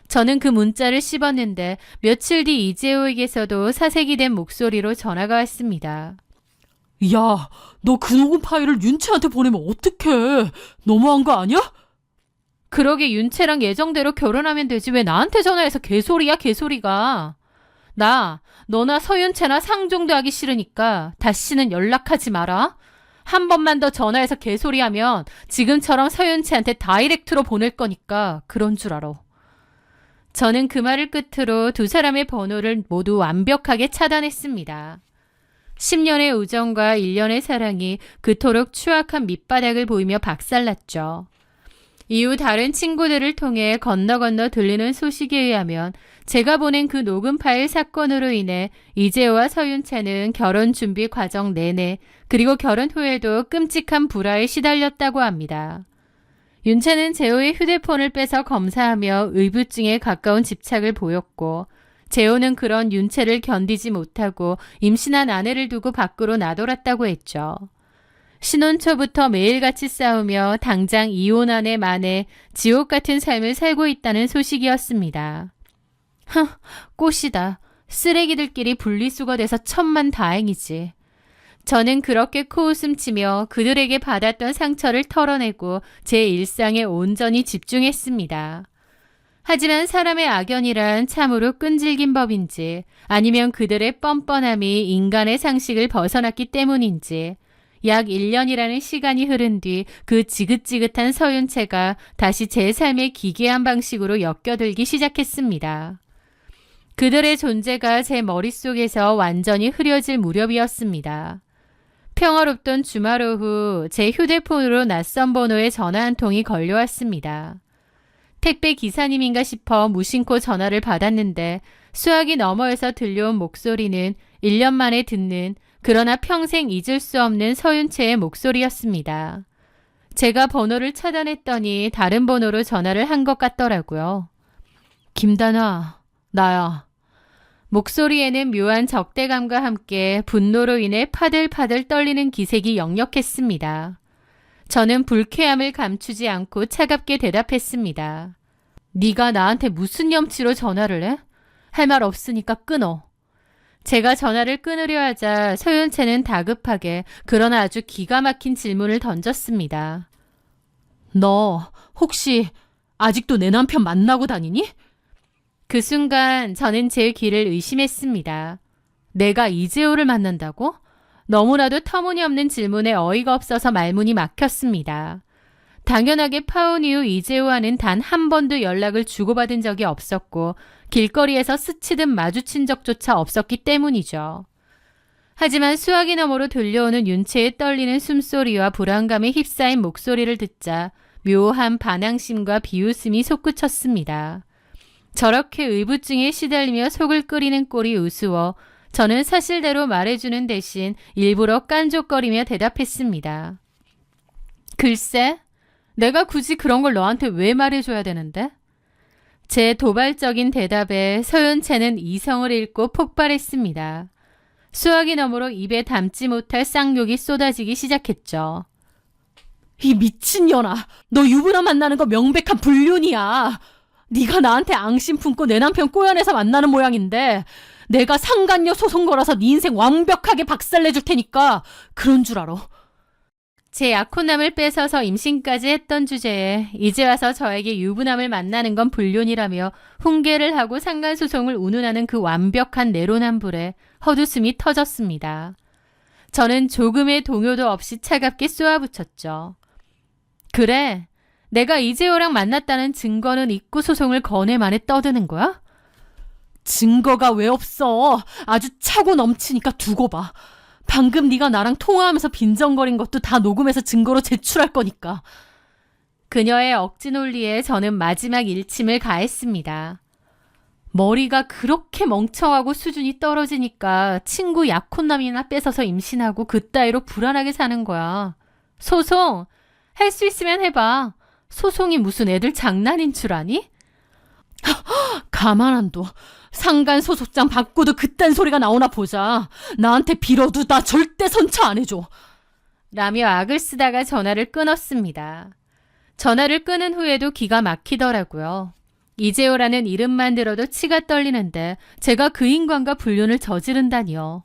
저는 그 문자를 씹었는데 며칠 뒤 이재호에게서도 사색이 된 목소리로 전화가 왔습니다. 야, 너 그 녹음 파일을 윤채한테 보내면 어떡해? 너무한 거 아니야? 그러게 윤채랑 예정대로 결혼하면 되지 왜 나한테 전화해서 개소리야 개소리가. 나 너나 서윤채나 상종도 하기 싫으니까 다시는 연락하지 마라. 한 번만 더 전화해서 개소리하면 지금처럼 서윤채한테 다이렉트로 보낼 거니까 그런 줄 알아. 저는 그 말을 끝으로 두 사람의 번호를 모두 완벽하게 차단했습니다. 10년의 우정과 1년의 사랑이 그토록 추악한 밑바닥을 보이며 박살났죠. 이후 다른 친구들을 통해 건너 들리는 소식에 의하면 제가 보낸 그 녹음 파일 사건으로 인해 이재호와 서윤채는 결혼 준비 과정 내내 그리고 결혼 후에도 끔찍한 불화에 시달렸다고 합니다. 윤채는 재호의 휴대폰을 빼서 검사하며 의부증에 가까운 집착을 보였고 재호는 그런 윤채를 견디지 못하고 임신한 아내를 두고 밖으로 나돌았다고 했죠. 신혼 초부터 매일같이 싸우며 당장 이혼안에 만에 지옥 같은 삶을 살고 있다는 소식이었습니다. 꽃이다. 쓰레기들끼리 분리수거 돼서 천만 다행이지. 저는 그렇게 코웃음 치며 그들에게 받았던 상처를 털어내고 제 일상에 온전히 집중했습니다. 하지만 사람의 악연이란 참으로 끈질긴 법인지 아니면 그들의 뻔뻔함이 인간의 상식을 벗어났기 때문인지 약 1년이라는 시간이 흐른 뒤 그 지긋지긋한 서윤채가 다시 제 삶의 기괴한 방식으로 엮여들기 시작했습니다. 그들의 존재가 제 머릿속에서 완전히 흐려질 무렵이었습니다. 평화롭던 주말 오후 제 휴대폰으로 낯선 번호의 전화 한 통이 걸려왔습니다. 택배 기사님인가 싶어 무심코 전화를 받았는데 수화기 너머에서 들려온 목소리는 1년 만에 듣는 그러나 평생 잊을 수 없는 서윤채의 목소리였습니다. 제가 번호를 차단했더니 다른 번호로 전화를 한 것 같더라고요. 김다나, 나야. 목소리에는 묘한 적대감과 함께 분노로 인해 파들파들 떨리는 기색이 역력했습니다. 저는 불쾌함을 감추지 않고 차갑게 대답했습니다. 네가 나한테 무슨 염치로 전화를 해? 할 말 없으니까 끊어. 제가 전화를 끊으려 하자 서윤채는 다급하게 그러나 아주 기가 막힌 질문을 던졌습니다. 너 혹시 아직도 내 남편 만나고 다니니? 그 순간 저는 제 귀를 의심했습니다. 내가 이재호를 만난다고? 너무나도 터무니없는 질문에 어이가 없어서 말문이 막혔습니다. 당연하게 파혼 이후 이재호와는 단 한 번도 연락을 주고받은 적이 없었고 길거리에서 스치듯 마주친 적조차 없었기 때문이죠. 하지만 수화기 너머로 들려오는 윤채의 떨리는 숨소리와 불안감에 휩싸인 목소리를 듣자 묘한 반항심과 비웃음이 솟구쳤습니다. 저렇게 의부증에 시달리며 속을 끓이는 꼴이 우스워 저는 사실대로 말해주는 대신 일부러 깐족거리며 대답했습니다. 글쎄, 내가 굳이 그런 걸 너한테 왜 말해줘야 되는데? 제 도발적인 대답에 서윤채는 이성을 잃고 폭발했습니다. 수화기 너머로 입에 담지 못할 쌍욕이 쏟아지기 시작했죠. 이 미친년아, 너 유부남 만나는 거 명백한 불륜이야. 네가 나한테 앙심 품고 내 남편 꼬여내서 만나는 모양인데 내가 상간녀 소송 걸어서 네 인생 완벽하게 박살내줄 테니까 그런 줄 알아. 제 약혼남을 뺏어서 임신까지 했던 주제에 이제 와서 저에게 유부남을 만나는 건 불륜이라며 훈계를 하고 상간소송을 운운하는 그 완벽한 내로남불에 헛웃음이 터졌습니다. 저는 조금의 동요도 없이 차갑게 쏘아붙였죠. 그래, 내가 이재호랑 만났다는 증거는 있고 소송을 거네 만에 떠드는 거야? 증거가 왜 없어? 아주 차고 넘치니까 두고 봐. 방금 네가 나랑 통화하면서 빈정거린 것도 다 녹음해서 증거로 제출할 거니까. 그녀의 억지 논리에 저는 마지막 일침을 가했습니다. 머리가 그렇게 멍청하고 수준이 떨어지니까 친구 약혼남이나 뺏어서 임신하고 그따위로 불안하게 사는 거야. 소송! 할 수 있으면 해봐. 소송이 무슨 애들 장난인 줄 아니? 가만 안 둬. 상간 소속장 받고도 그딴 소리가 나오나 보자. 나한테 빌어도 나 절대 선처 안 해줘. 라며 악을 쓰다가 전화를 끊었습니다. 전화를 끊은 후에도 기가 막히더라고요. 이재호라는 이름만 들어도 치가 떨리는데 제가 그 인간과 불륜을 저지른다니요.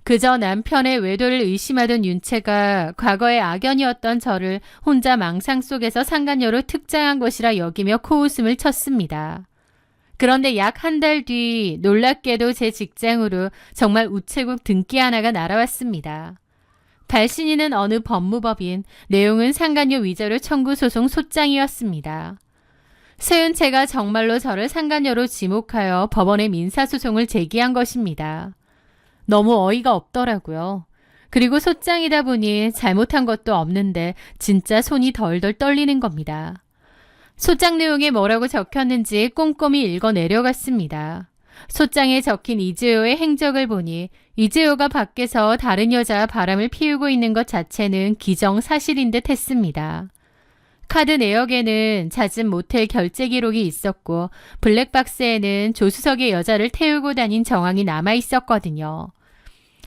그저 남편의 외도를 의심하던 윤채가 과거의 악연이었던 저를 혼자 망상 속에서 상간녀로 특장한 것이라 여기며 코웃음을 쳤습니다. 그런데 약 한 달 뒤 놀랍게도 제 직장으로 정말 우체국 등기 하나가 날아왔습니다. 발신인은 어느 법무법인, 내용은 상간녀 위자료 청구 소송 소장이었습니다. 서윤채가 정말로 저를 상간녀로 지목하여 법원에 민사소송을 제기한 것입니다. 너무 어이가 없더라고요. 그리고 소장이다 보니 잘못한 것도 없는데 진짜 손이 덜덜 떨리는 겁니다. 소장 내용에 뭐라고 적혔는지 꼼꼼히 읽어 내려갔습니다. 소장에 적힌 이재호의 행적을 보니 이재호가 밖에서 다른 여자와 바람을 피우고 있는 것 자체는 기정사실인 듯 했습니다. 카드 내역에는 잦은 모텔 결제 기록이 있었고 블랙박스에는 조수석에 여자를 태우고 다닌 정황이 남아 있었거든요.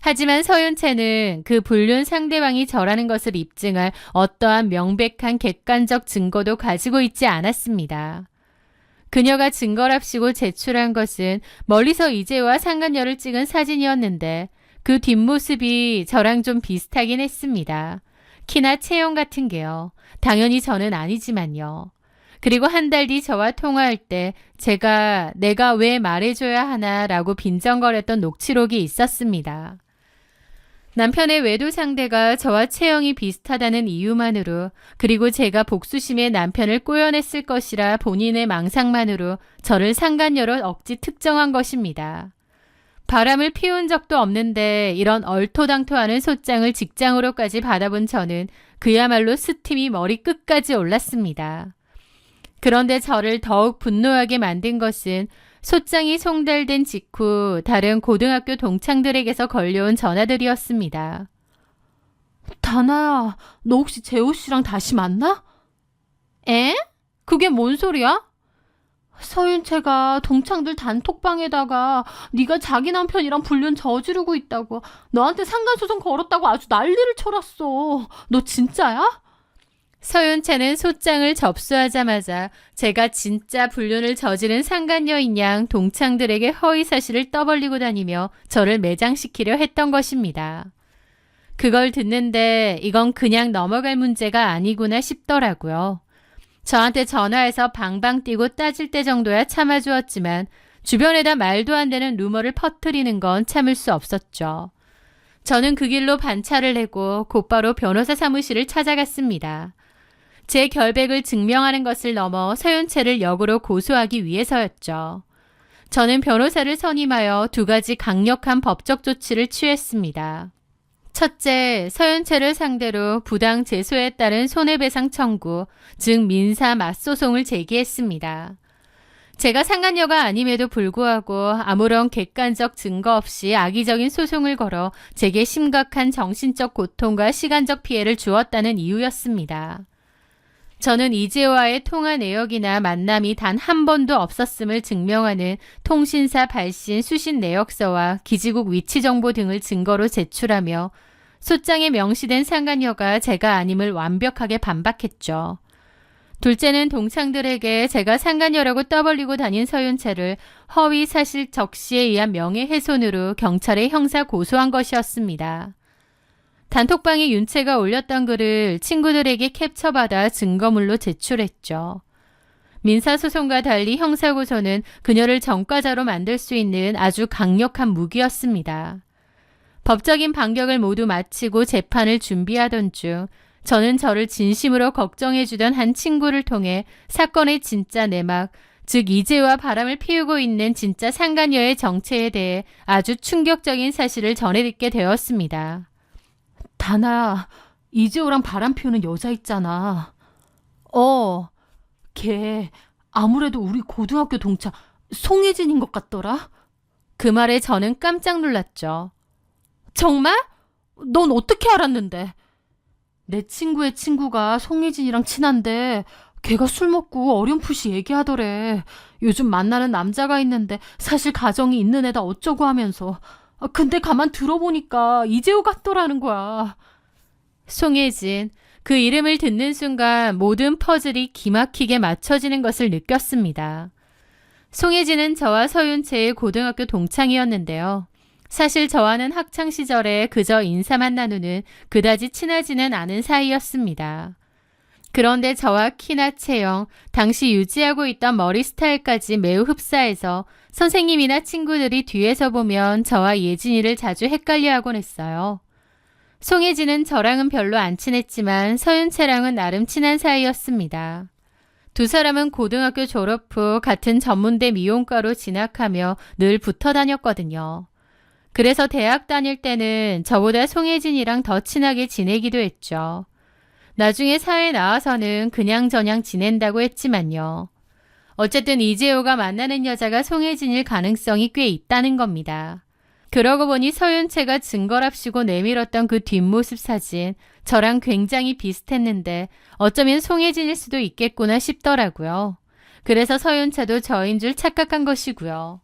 하지만 서윤채는 그 불륜 상대방이 저라는 것을 입증할 어떠한 명백한 객관적 증거도 가지고 있지 않았습니다. 그녀가 증거랍시고 제출한 것은 멀리서 이재호와 상간녀를 찍은 사진이었는데 그 뒷모습이 저랑 좀 비슷하긴 했습니다. 키나 체형 같은 게요. 당연히 저는 아니지만요. 그리고 한 달 뒤 저와 통화할 때 내가 왜 말해줘야 하나라고 빈정거렸던 녹취록이 있었습니다. 남편의 외도 상대가 저와 체형이 비슷하다는 이유만으로 그리고 제가 복수심에 남편을 꼬여냈을 것이라 본인의 망상만으로 저를 상간녀로 억지 특정한 것입니다. 바람을 피운 적도 없는데 이런 얼토당토하는 소장을 직장으로까지 받아본 저는 그야말로 스팀이 머리 끝까지 올랐습니다. 그런데 저를 더욱 분노하게 만든 것은 소장이 송달된 직후 다른 고등학교 동창들에게서 걸려온 전화들이었습니다. 다나야, 너 혹시 재호 씨랑 다시 만나? 에? 그게 뭔 소리야? 서윤채가 동창들 단톡방에다가 네가 자기 남편이랑 불륜 저지르고 있다고 너한테 상간소송 걸었다고 아주 난리를 쳐놨어. 너 진짜야? 서윤채는 소장을 접수하자마자 제가 진짜 불륜을 저지른 상간녀인 양 동창들에게 허위 사실을 떠벌리고 다니며 저를 매장시키려 했던 것입니다. 그걸 듣는데 이건 그냥 넘어갈 문제가 아니구나 싶더라고요. 저한테 전화해서 방방 뛰고 따질 때 정도야 참아주었지만 주변에다 말도 안 되는 루머를 퍼뜨리는 건 참을 수 없었죠. 저는 그 길로 반차를 내고 곧바로 변호사 사무실을 찾아갔습니다. 제 결백을 증명하는 것을 넘어 서윤채를 역으로 고소하기 위해서였죠. 저는 변호사를 선임하여 2가지 강력한 법적 조치를 취했습니다. 첫째, 서윤채를 상대로 부당 제소에 따른 손해배상 청구, 즉 민사 맞소송을 제기했습니다. 제가 상간녀가 아님에도 불구하고 아무런 객관적 증거 없이 악의적인 소송을 걸어 제게 심각한 정신적 고통과 시간적 피해를 주었다는 이유였습니다. 저는 이재호와의 통화 내역이나 만남이 단 한 번도 없었음을 증명하는 통신사 발신 수신 내역서와 기지국 위치 정보 등을 증거로 제출하며 소장에 명시된 상간녀가 제가 아님을 완벽하게 반박했죠. 둘째는 동창들에게 제가 상간녀라고 떠벌리고 다닌 서윤채를 허위 사실 적시에 의한 명예훼손으로 경찰에 형사 고소한 것이었습니다. 단톡방에 윤채가 올렸던 글을 친구들에게 캡처받아 증거물로 제출했죠. 민사소송과 달리 형사고소는 그녀를 전과자로 만들 수 있는 아주 강력한 무기였습니다. 법적인 반격을 모두 마치고 재판을 준비하던 중 저는 저를 진심으로 걱정해주던 한 친구를 통해 사건의 진짜 내막, 즉 이재호와 바람을 피우고 있는 진짜 상간녀의 정체에 대해 아주 충격적인 사실을 전해 듣게 되었습니다. 다나야, 이재호랑 바람 피우는 여자 있잖아. 걔 아무래도 우리 고등학교 동창 송혜진인 것 같더라. 그 말에 저는 깜짝 놀랐죠. 정말? 넌 어떻게 알았는데? 내 친구의 친구가 송혜진이랑 친한데 걔가 술 먹고 어렴풋이 얘기하더래. 요즘 만나는 남자가 있는데 사실 가정이 있는 애다 어쩌고 하면서. 근데 가만 들어보니까 이재호 같더라는 거야. 송혜진, 그 이름을 듣는 순간 모든 퍼즐이 기막히게 맞춰지는 것을 느꼈습니다. 송혜진은 저와 서윤채의 고등학교 동창이었는데요. 사실 저와는 학창시절에 그저 인사만 나누는 그다지 친하지는 않은 사이였습니다. 그런데 저와 키나 체형, 당시 유지하고 있던 머리 스타일까지 매우 흡사해서 선생님이나 친구들이 뒤에서 보면 저와 예진이를 자주 헷갈려하곤 했어요. 송혜진은 저랑은 별로 안 친했지만 서윤채랑은 나름 친한 사이였습니다. 2 사람은 고등학교 졸업 후 같은 전문대 미용과로 진학하며 늘 붙어 다녔거든요. 그래서 대학 다닐 때는 저보다 송혜진이랑 더 친하게 지내기도 했죠. 나중에 사회에 나와서는 그냥저냥 지낸다고 했지만요. 어쨌든 이재호가 만나는 여자가 송혜진일 가능성이 꽤 있다는 겁니다. 그러고 보니 서윤채가 증거랍시고 내밀었던 그 뒷모습 사진, 저랑 굉장히 비슷했는데 어쩌면 송혜진일 수도 있겠구나 싶더라고요. 그래서 서윤채도 저인 줄 착각한 것이고요.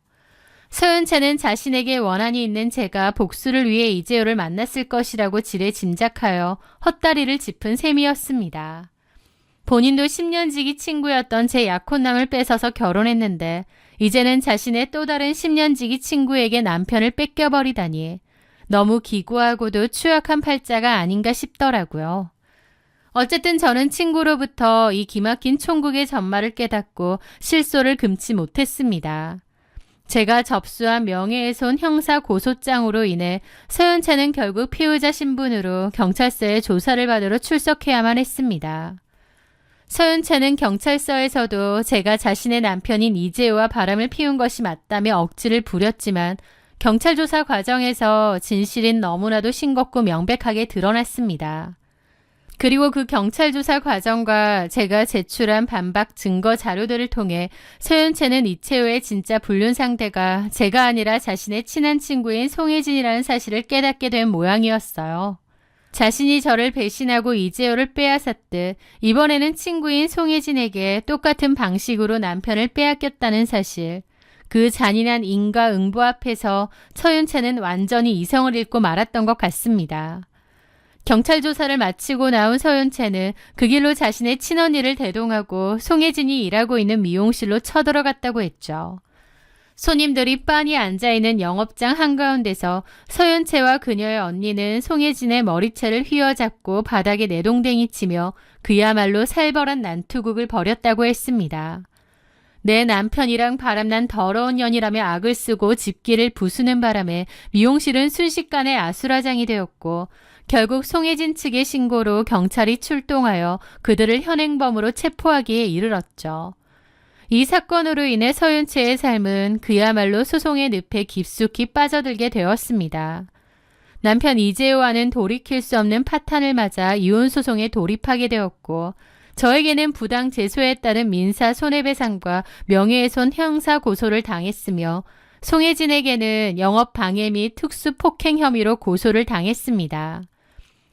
서윤채는 자신에게 원한이 있는 제가 복수를 위해 이재호를 만났을 것이라고 지레 짐작하여 헛다리를 짚은 셈이었습니다. 본인도 10년지기 친구였던 제 약혼남을 뺏어서 결혼했는데 이제는 자신의 또 다른 10년지기 친구에게 남편을 뺏겨버리다니 너무 기구하고도 추악한 팔자가 아닌가 싶더라고요. 어쨌든 저는 친구로부터 이 기막힌 총국의 전말을 깨닫고 실소를 금치 못했습니다. 제가 접수한 명예훼손 형사 고소장으로 인해 서윤채는 결국 피의자 신분으로 경찰서에 조사를 받으러 출석해야만 했습니다. 서윤채는 경찰서에서도 제가 자신의 남편인 이재호와 바람을 피운 것이 맞다며 억지를 부렸지만 경찰 조사 과정에서 진실은 너무나도 싱겁고 명백하게 드러났습니다. 그리고 그 경찰 조사 과정과 제가 제출한 반박 증거 자료들을 통해 서윤채는 이채호의 진짜 불륜 상대가 제가 아니라 자신의 친한 친구인 송혜진이라는 사실을 깨닫게 된 모양이었어요. 자신이 저를 배신하고 이재호를 빼앗았듯 이번에는 친구인 송혜진에게 똑같은 방식으로 남편을 빼앗겼다는 사실. 그 잔인한 인과응보 앞에서 서윤채는 완전히 이성을 잃고 말았던 것 같습니다. 경찰 조사를 마치고 나온 서윤채는 그 길로 자신의 친언니를 대동하고 송혜진이 일하고 있는 미용실로 쳐들어갔다고 했죠. 손님들이 빤히 앉아있는 영업장 한가운데서 서윤채와 그녀의 언니는 송혜진의 머리채를 휘어잡고 바닥에 내동댕이 치며 그야말로 살벌한 난투극을 벌였다고 했습니다. 내 남편이랑 바람난 더러운 년이라며 악을 쓰고 집기를 부수는 바람에 미용실은 순식간에 아수라장이 되었고 결국 송혜진 측의 신고로 경찰이 출동하여 그들을 현행범으로 체포하기에 이르렀죠. 이 사건으로 인해 서윤채의 삶은 그야말로 소송의 늪에 깊숙이 빠져들게 되었습니다. 남편 이재호와는 돌이킬 수 없는 파탄을 맞아 이혼소송에 돌입하게 되었고 저에게는 부당 제소에 따른 민사 손해배상과 명예훼손 형사 고소를 당했으며 송혜진에게는 영업방해 및 특수폭행 혐의로 고소를 당했습니다.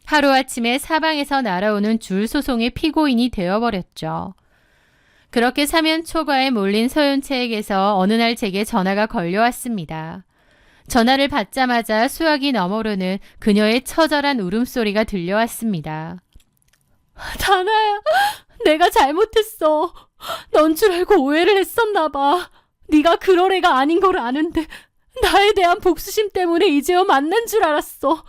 하루아침에 사방에서 날아오는 줄 소송의 피고인이 되어버렸죠. 그렇게 사면 초과에 몰린 서윤채에게서 어느 날 제게 전화가 걸려왔습니다. 전화를 받자마자 수화기 너머로는 그녀의 처절한 울음소리가 들려왔습니다. 다나야, 내가 잘못했어. 넌 줄 알고 오해를 했었나 봐. 네가 그럴 애가 아닌 걸 아는데 나에 대한 복수심 때문에 이제야 만난 줄 알았어.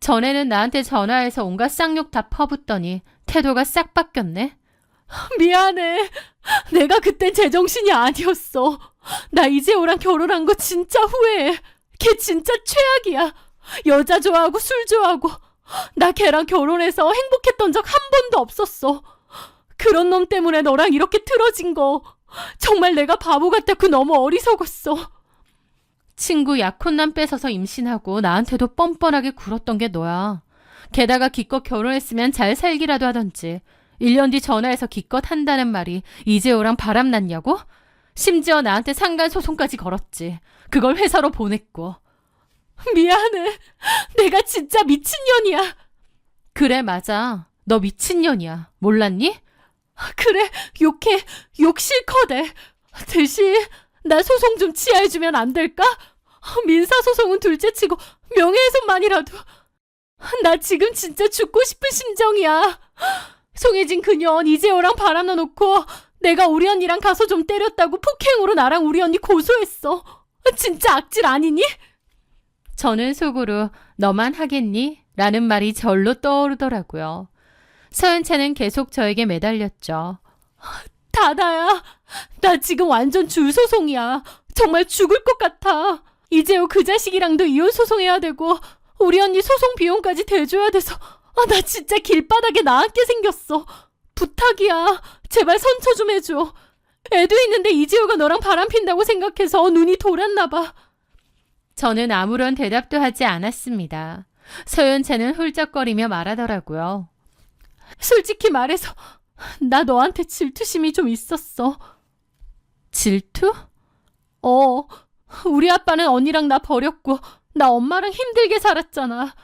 전에는 나한테 전화해서 온갖 쌍욕 다 퍼붓더니 태도가 싹 바뀌었네. 미안해. 내가 그땐 제정신이 아니었어. 나 이재호랑 결혼한 거 진짜 후회해. 걔 진짜 최악이야. 여자 좋아하고 술 좋아하고. 나 걔랑 결혼해서 행복했던 적 한 번도 없었어. 그런 놈 때문에 너랑 이렇게 틀어진 거 정말 내가 바보 같았고 너무 어리석었어. 친구 약혼남 뺏어서 임신하고 나한테도 뻔뻔하게 굴었던 게 너야. 게다가 기껏 결혼했으면 잘 살기라도 하던지 1년 뒤 전화해서 기껏 한다는 말이 이재호랑 바람났냐고? 심지어 나한테 상간소송까지 걸었지. 그걸 회사로 보냈고. 미안해. 내가 진짜 미친년이야. 그래 맞아. 너 미친년이야. 몰랐니? 그래 욕해. 욕 실컷 해. 대신 나 소송 좀 치하해주면 안 될까? 민사소송은 둘째치고 명예훼손만이라도. 나 지금 진짜 죽고 싶은 심정이야. 송혜진 그년 이재호랑 바람나놓고 내가 우리 언니랑 가서 좀 때렸다고 폭행으로 나랑 우리 언니 고소했어. 진짜 악질 아니니? 저는 속으로 너만 하겠니? 라는 말이 절로 떠오르더라고요. 서윤채는 계속 저에게 매달렸죠. 다다야, 나 지금 완전 줄소송이야. 정말 죽을 것 같아. 이재호 그 자식이랑도 이혼 소송해야 되고 우리 언니 소송 비용까지 대줘야 돼서 나 진짜 길바닥에 나앉게 생겼어. 부탁이야. 제발 선처 좀 해줘. 애도 있는데 이재호가 너랑 바람핀다고 생각해서 눈이 돌았나 봐. 저는 아무런 대답도 하지 않았습니다. 서윤채는 훌쩍거리며 말하더라고요. 솔직히 말해서 나 너한테 질투심이 좀 있었어. 질투? 우리 아빠는 언니랑 나 버렸고 나 엄마랑 힘들게 살았잖아.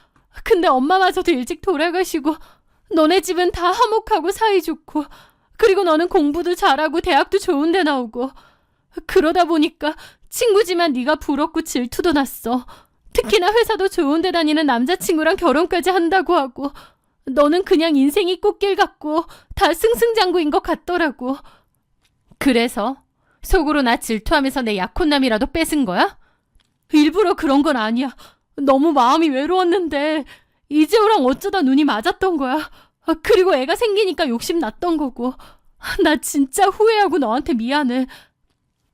근데 엄마마저도 일찍 돌아가시고 너네 집은 다 화목하고 사이좋고 그리고 너는 공부도 잘하고 대학도 좋은 데 나오고 그러다 보니까 친구지만 네가 부럽고 질투도 났어. 특히나 회사도 좋은 데 다니는 남자친구랑 결혼까지 한다고 하고 너는 그냥 인생이 꽃길 같고 다 승승장구인 것 같더라고. 그래서 속으로 나 질투하면서 내 약혼남이라도 뺏은 거야? 일부러 그런 건 아니야. 너무 마음이 외로웠는데 이재호랑 어쩌다 눈이 맞았던 거야. 그리고 애가 생기니까 욕심 났던 거고. 나 진짜 후회하고 너한테 미안해.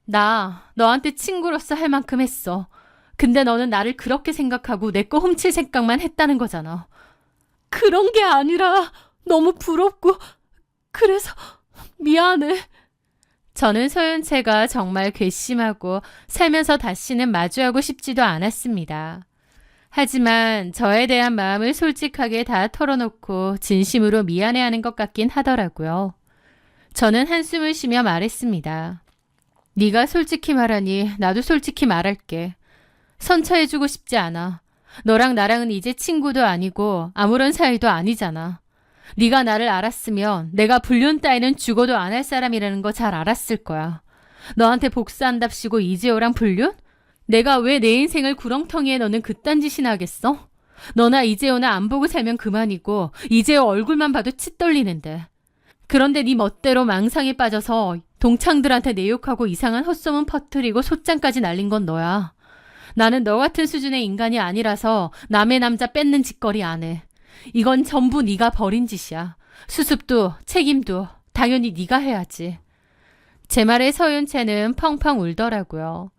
나 너한테 친구로서 할 만큼 했어. 근데 너는 나를 그렇게 생각하고 내 거 훔칠 생각만 했다는 거잖아. 그런 게 아니라 너무 부럽고 그래서 미안해. 저는 서윤채가 정말 괘씸하고 살면서 다시는 마주하고 싶지도 않았습니다. 하지만 저에 대한 마음을 솔직하게 다 털어놓고 진심으로 미안해하는 것 같긴 하더라고요. 저는 한숨을 쉬며 말했습니다. 네가 솔직히 말하니 나도 솔직히 말할게. 선처해주고 싶지 않아. 너랑 나랑은 이제 친구도 아니고 아무런 사이도 아니잖아. 네가 나를 알았으면 내가 불륜 따위는 죽어도 안 할 사람이라는 거 잘 알았을 거야. 너한테 복수한답시고 이재호랑 불륜? 내가 왜 내 인생을 구렁텅이에 너는 그딴 짓이나 하겠어? 너나 이재호나 안 보고 살면 그만이고 이재호 얼굴만 봐도 치 떨리는데. 그런데 네 멋대로 망상에 빠져서 동창들한테 내 욕하고 이상한 헛소문 퍼뜨리고 소장까지 날린 건 너야. 나는 너 같은 수준의 인간이 아니라서 남의 남자 뺏는 짓거리 안 해. 이건 전부 네가 벌인 짓이야. 수습도 책임도 당연히 네가 해야지. 제 말에 서윤채는 펑펑 울더라고요.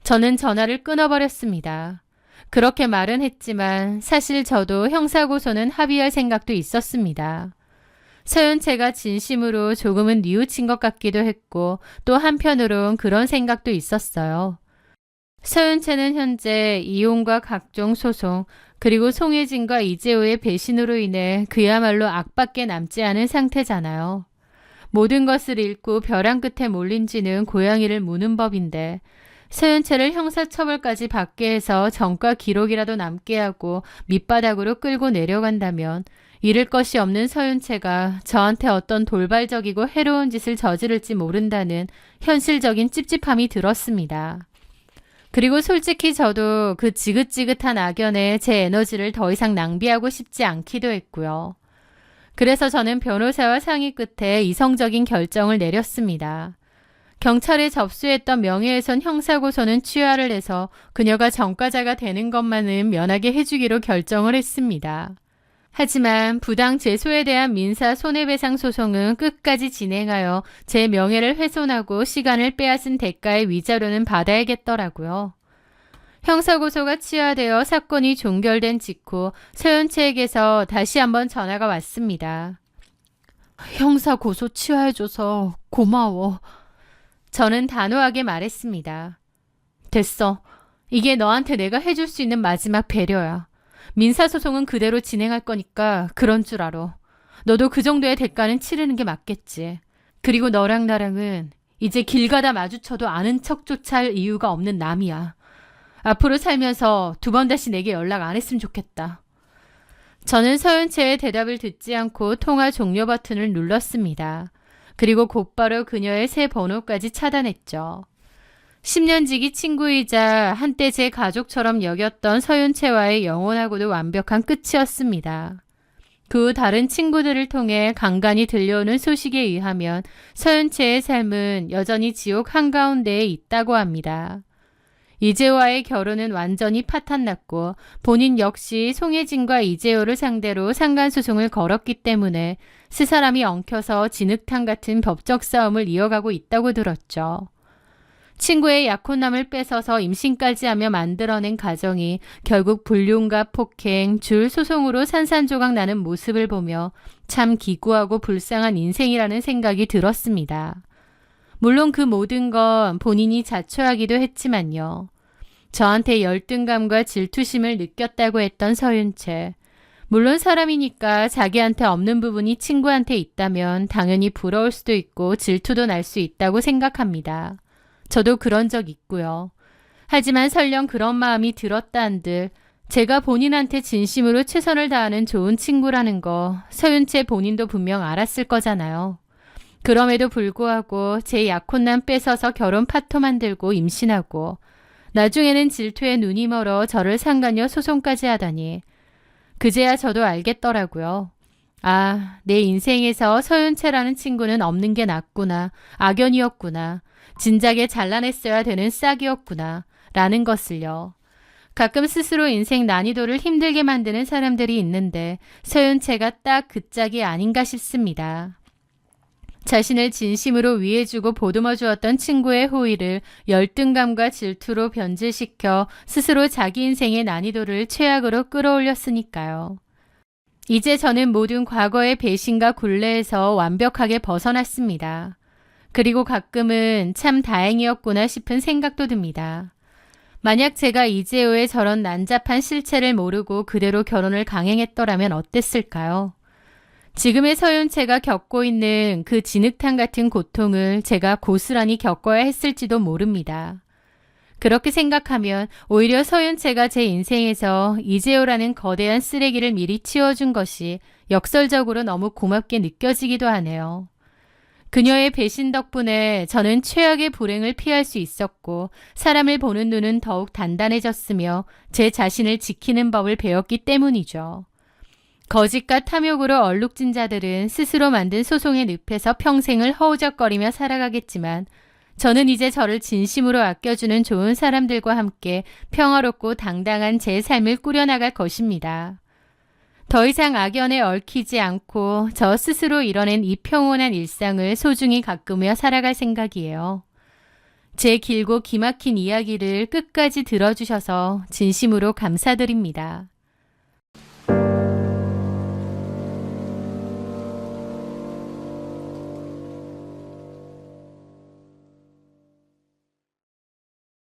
저는 전화를 끊어버렸습니다. 그렇게 말은 했지만 사실 저도 형사고소는 합의할 생각도 있었습니다. 서윤채가 진심으로 조금은 뉘우친 것 같기도 했고 또 한편으론 그런 생각도 있었어요. 서윤채는 현재 이혼과 각종 소송 그리고 송혜진과 이재호의 배신으로 인해 그야말로 악밖에 남지 않은 상태잖아요. 모든 것을 잃고 벼랑 끝에 몰린 쥐는 고양이를 무는 법인데 서윤채를 형사처벌까지 받게 해서 전과 기록이라도 남게 하고 밑바닥으로 끌고 내려간다면 잃을 것이 없는 서윤채가 저한테 어떤 돌발적이고 해로운 짓을 저지를지 모른다는 현실적인 찝찝함이 들었습니다. 그리고 솔직히 저도 그 지긋지긋한 악연에 제 에너지를 더 이상 낭비하고 싶지 않기도 했고요. 그래서 저는 변호사와 상의 끝에 이성적인 결정을 내렸습니다. 경찰에 접수했던 명예훼손 형사고소는 취하를 해서 그녀가 전과자가 되는 것만은 면하게 해주기로 결정을 했습니다. 하지만 부당 제소에 대한 민사 손해배상 소송은 끝까지 진행하여 제 명예를 훼손하고 시간을 빼앗은 대가의 위자료는 받아야겠더라고요. 형사고소가 취하되어 사건이 종결된 직후 서윤채에게서 다시 한번 전화가 왔습니다. 형사고소 취하해줘서 고마워. 저는 단호하게 말했습니다. 됐어. 이게 너한테 내가 해줄 수 있는 마지막 배려야. 민사소송은 그대로 진행할 거니까 그런 줄 알아. 너도 그 정도의 대가는 치르는 게 맞겠지. 그리고 너랑 나랑은 이제 길 가다 마주쳐도 아는 척조차 할 이유가 없는 남이야. 앞으로 살면서 두 번 다시 내게 연락 안 했으면 좋겠다. 저는 서윤채의 대답을 듣지 않고 통화 종료 버튼을 눌렀습니다. 그리고 곧바로 그녀의 새 번호까지 차단했죠. 10년 지기 친구이자 한때 제 가족처럼 여겼던 서윤채와의 영원하고도 완벽한 끝이었습니다. 그 후 다른 친구들을 통해 간간히 들려오는 소식에 의하면 서윤채의 삶은 여전히 지옥 한가운데에 있다고 합니다. 이재호와의 결혼은 완전히 파탄났고 본인 역시 송혜진과 이재호를 상대로 상간소송을 걸었기 때문에 세 사람이 엉켜서 진흙탕 같은 법적 싸움을 이어가고 있다고 들었죠. 친구의 약혼남을 뺏어서 임신까지 하며 만들어낸 가정이 결국 불륜과 폭행, 줄 소송으로 산산조각 나는 모습을 보며 참 기구하고 불쌍한 인생이라는 생각이 들었습니다. 물론 그 모든 건 본인이 자초하기도 했지만요. 저한테 열등감과 질투심을 느꼈다고 했던 서윤채. 물론 사람이니까 자기한테 없는 부분이 친구한테 있다면 당연히 부러울 수도 있고 질투도 날 수 있다고 생각합니다. 저도 그런 적 있고요. 하지만 설령 그런 마음이 들었다 한들 제가 본인한테 진심으로 최선을 다하는 좋은 친구라는 거 서윤채 본인도 분명 알았을 거잖아요. 그럼에도 불구하고 제 약혼남 뺏어서 결혼 파토 만들고 임신하고 나중에는 질투에 눈이 멀어 저를 상간녀 소송까지 하다니 그제야 저도 알겠더라고요. 아, 내 인생에서 서윤채라는 친구는 없는 게 낫구나. 악연이었구나. 진작에 잘라냈어야 되는 싹이었구나. 라는 것을요. 가끔 스스로 인생 난이도를 힘들게 만드는 사람들이 있는데 서윤채가 딱 그 짝이 아닌가 싶습니다. 자신을 진심으로 위해주고 보듬어 주었던 친구의 호의를 열등감과 질투로 변질시켜 스스로 자기 인생의 난이도를 최악으로 끌어올렸으니까요. 이제 저는 모든 과거의 배신과 굴레에서 완벽하게 벗어났습니다. 그리고 가끔은 참 다행이었구나 싶은 생각도 듭니다. 만약 제가 이재호의 저런 난잡한 실체를 모르고 그대로 결혼을 강행했더라면 어땠을까요? 지금의 서윤채가 겪고 있는 그 진흙탕 같은 고통을 제가 고스란히 겪어야 했을지도 모릅니다. 그렇게 생각하면 오히려 서윤채가 제 인생에서 이재호라는 거대한 쓰레기를 미리 치워준 것이 역설적으로 너무 고맙게 느껴지기도 하네요. 그녀의 배신 덕분에 저는 최악의 불행을 피할 수 있었고 사람을 보는 눈은 더욱 단단해졌으며 제 자신을 지키는 법을 배웠기 때문이죠. 거짓과 탐욕으로 얼룩진 자들은 스스로 만든 소송의 늪에서 평생을 허우적거리며 살아가겠지만 저는 이제 저를 진심으로 아껴주는 좋은 사람들과 함께 평화롭고 당당한 제 삶을 꾸려나갈 것입니다. 더 이상 악연에 얽히지 않고 저 스스로 이뤄낸 이 평온한 일상을 소중히 가꾸며 살아갈 생각이에요. 제 길고 기막힌 이야기를 끝까지 들어주셔서 진심으로 감사드립니다.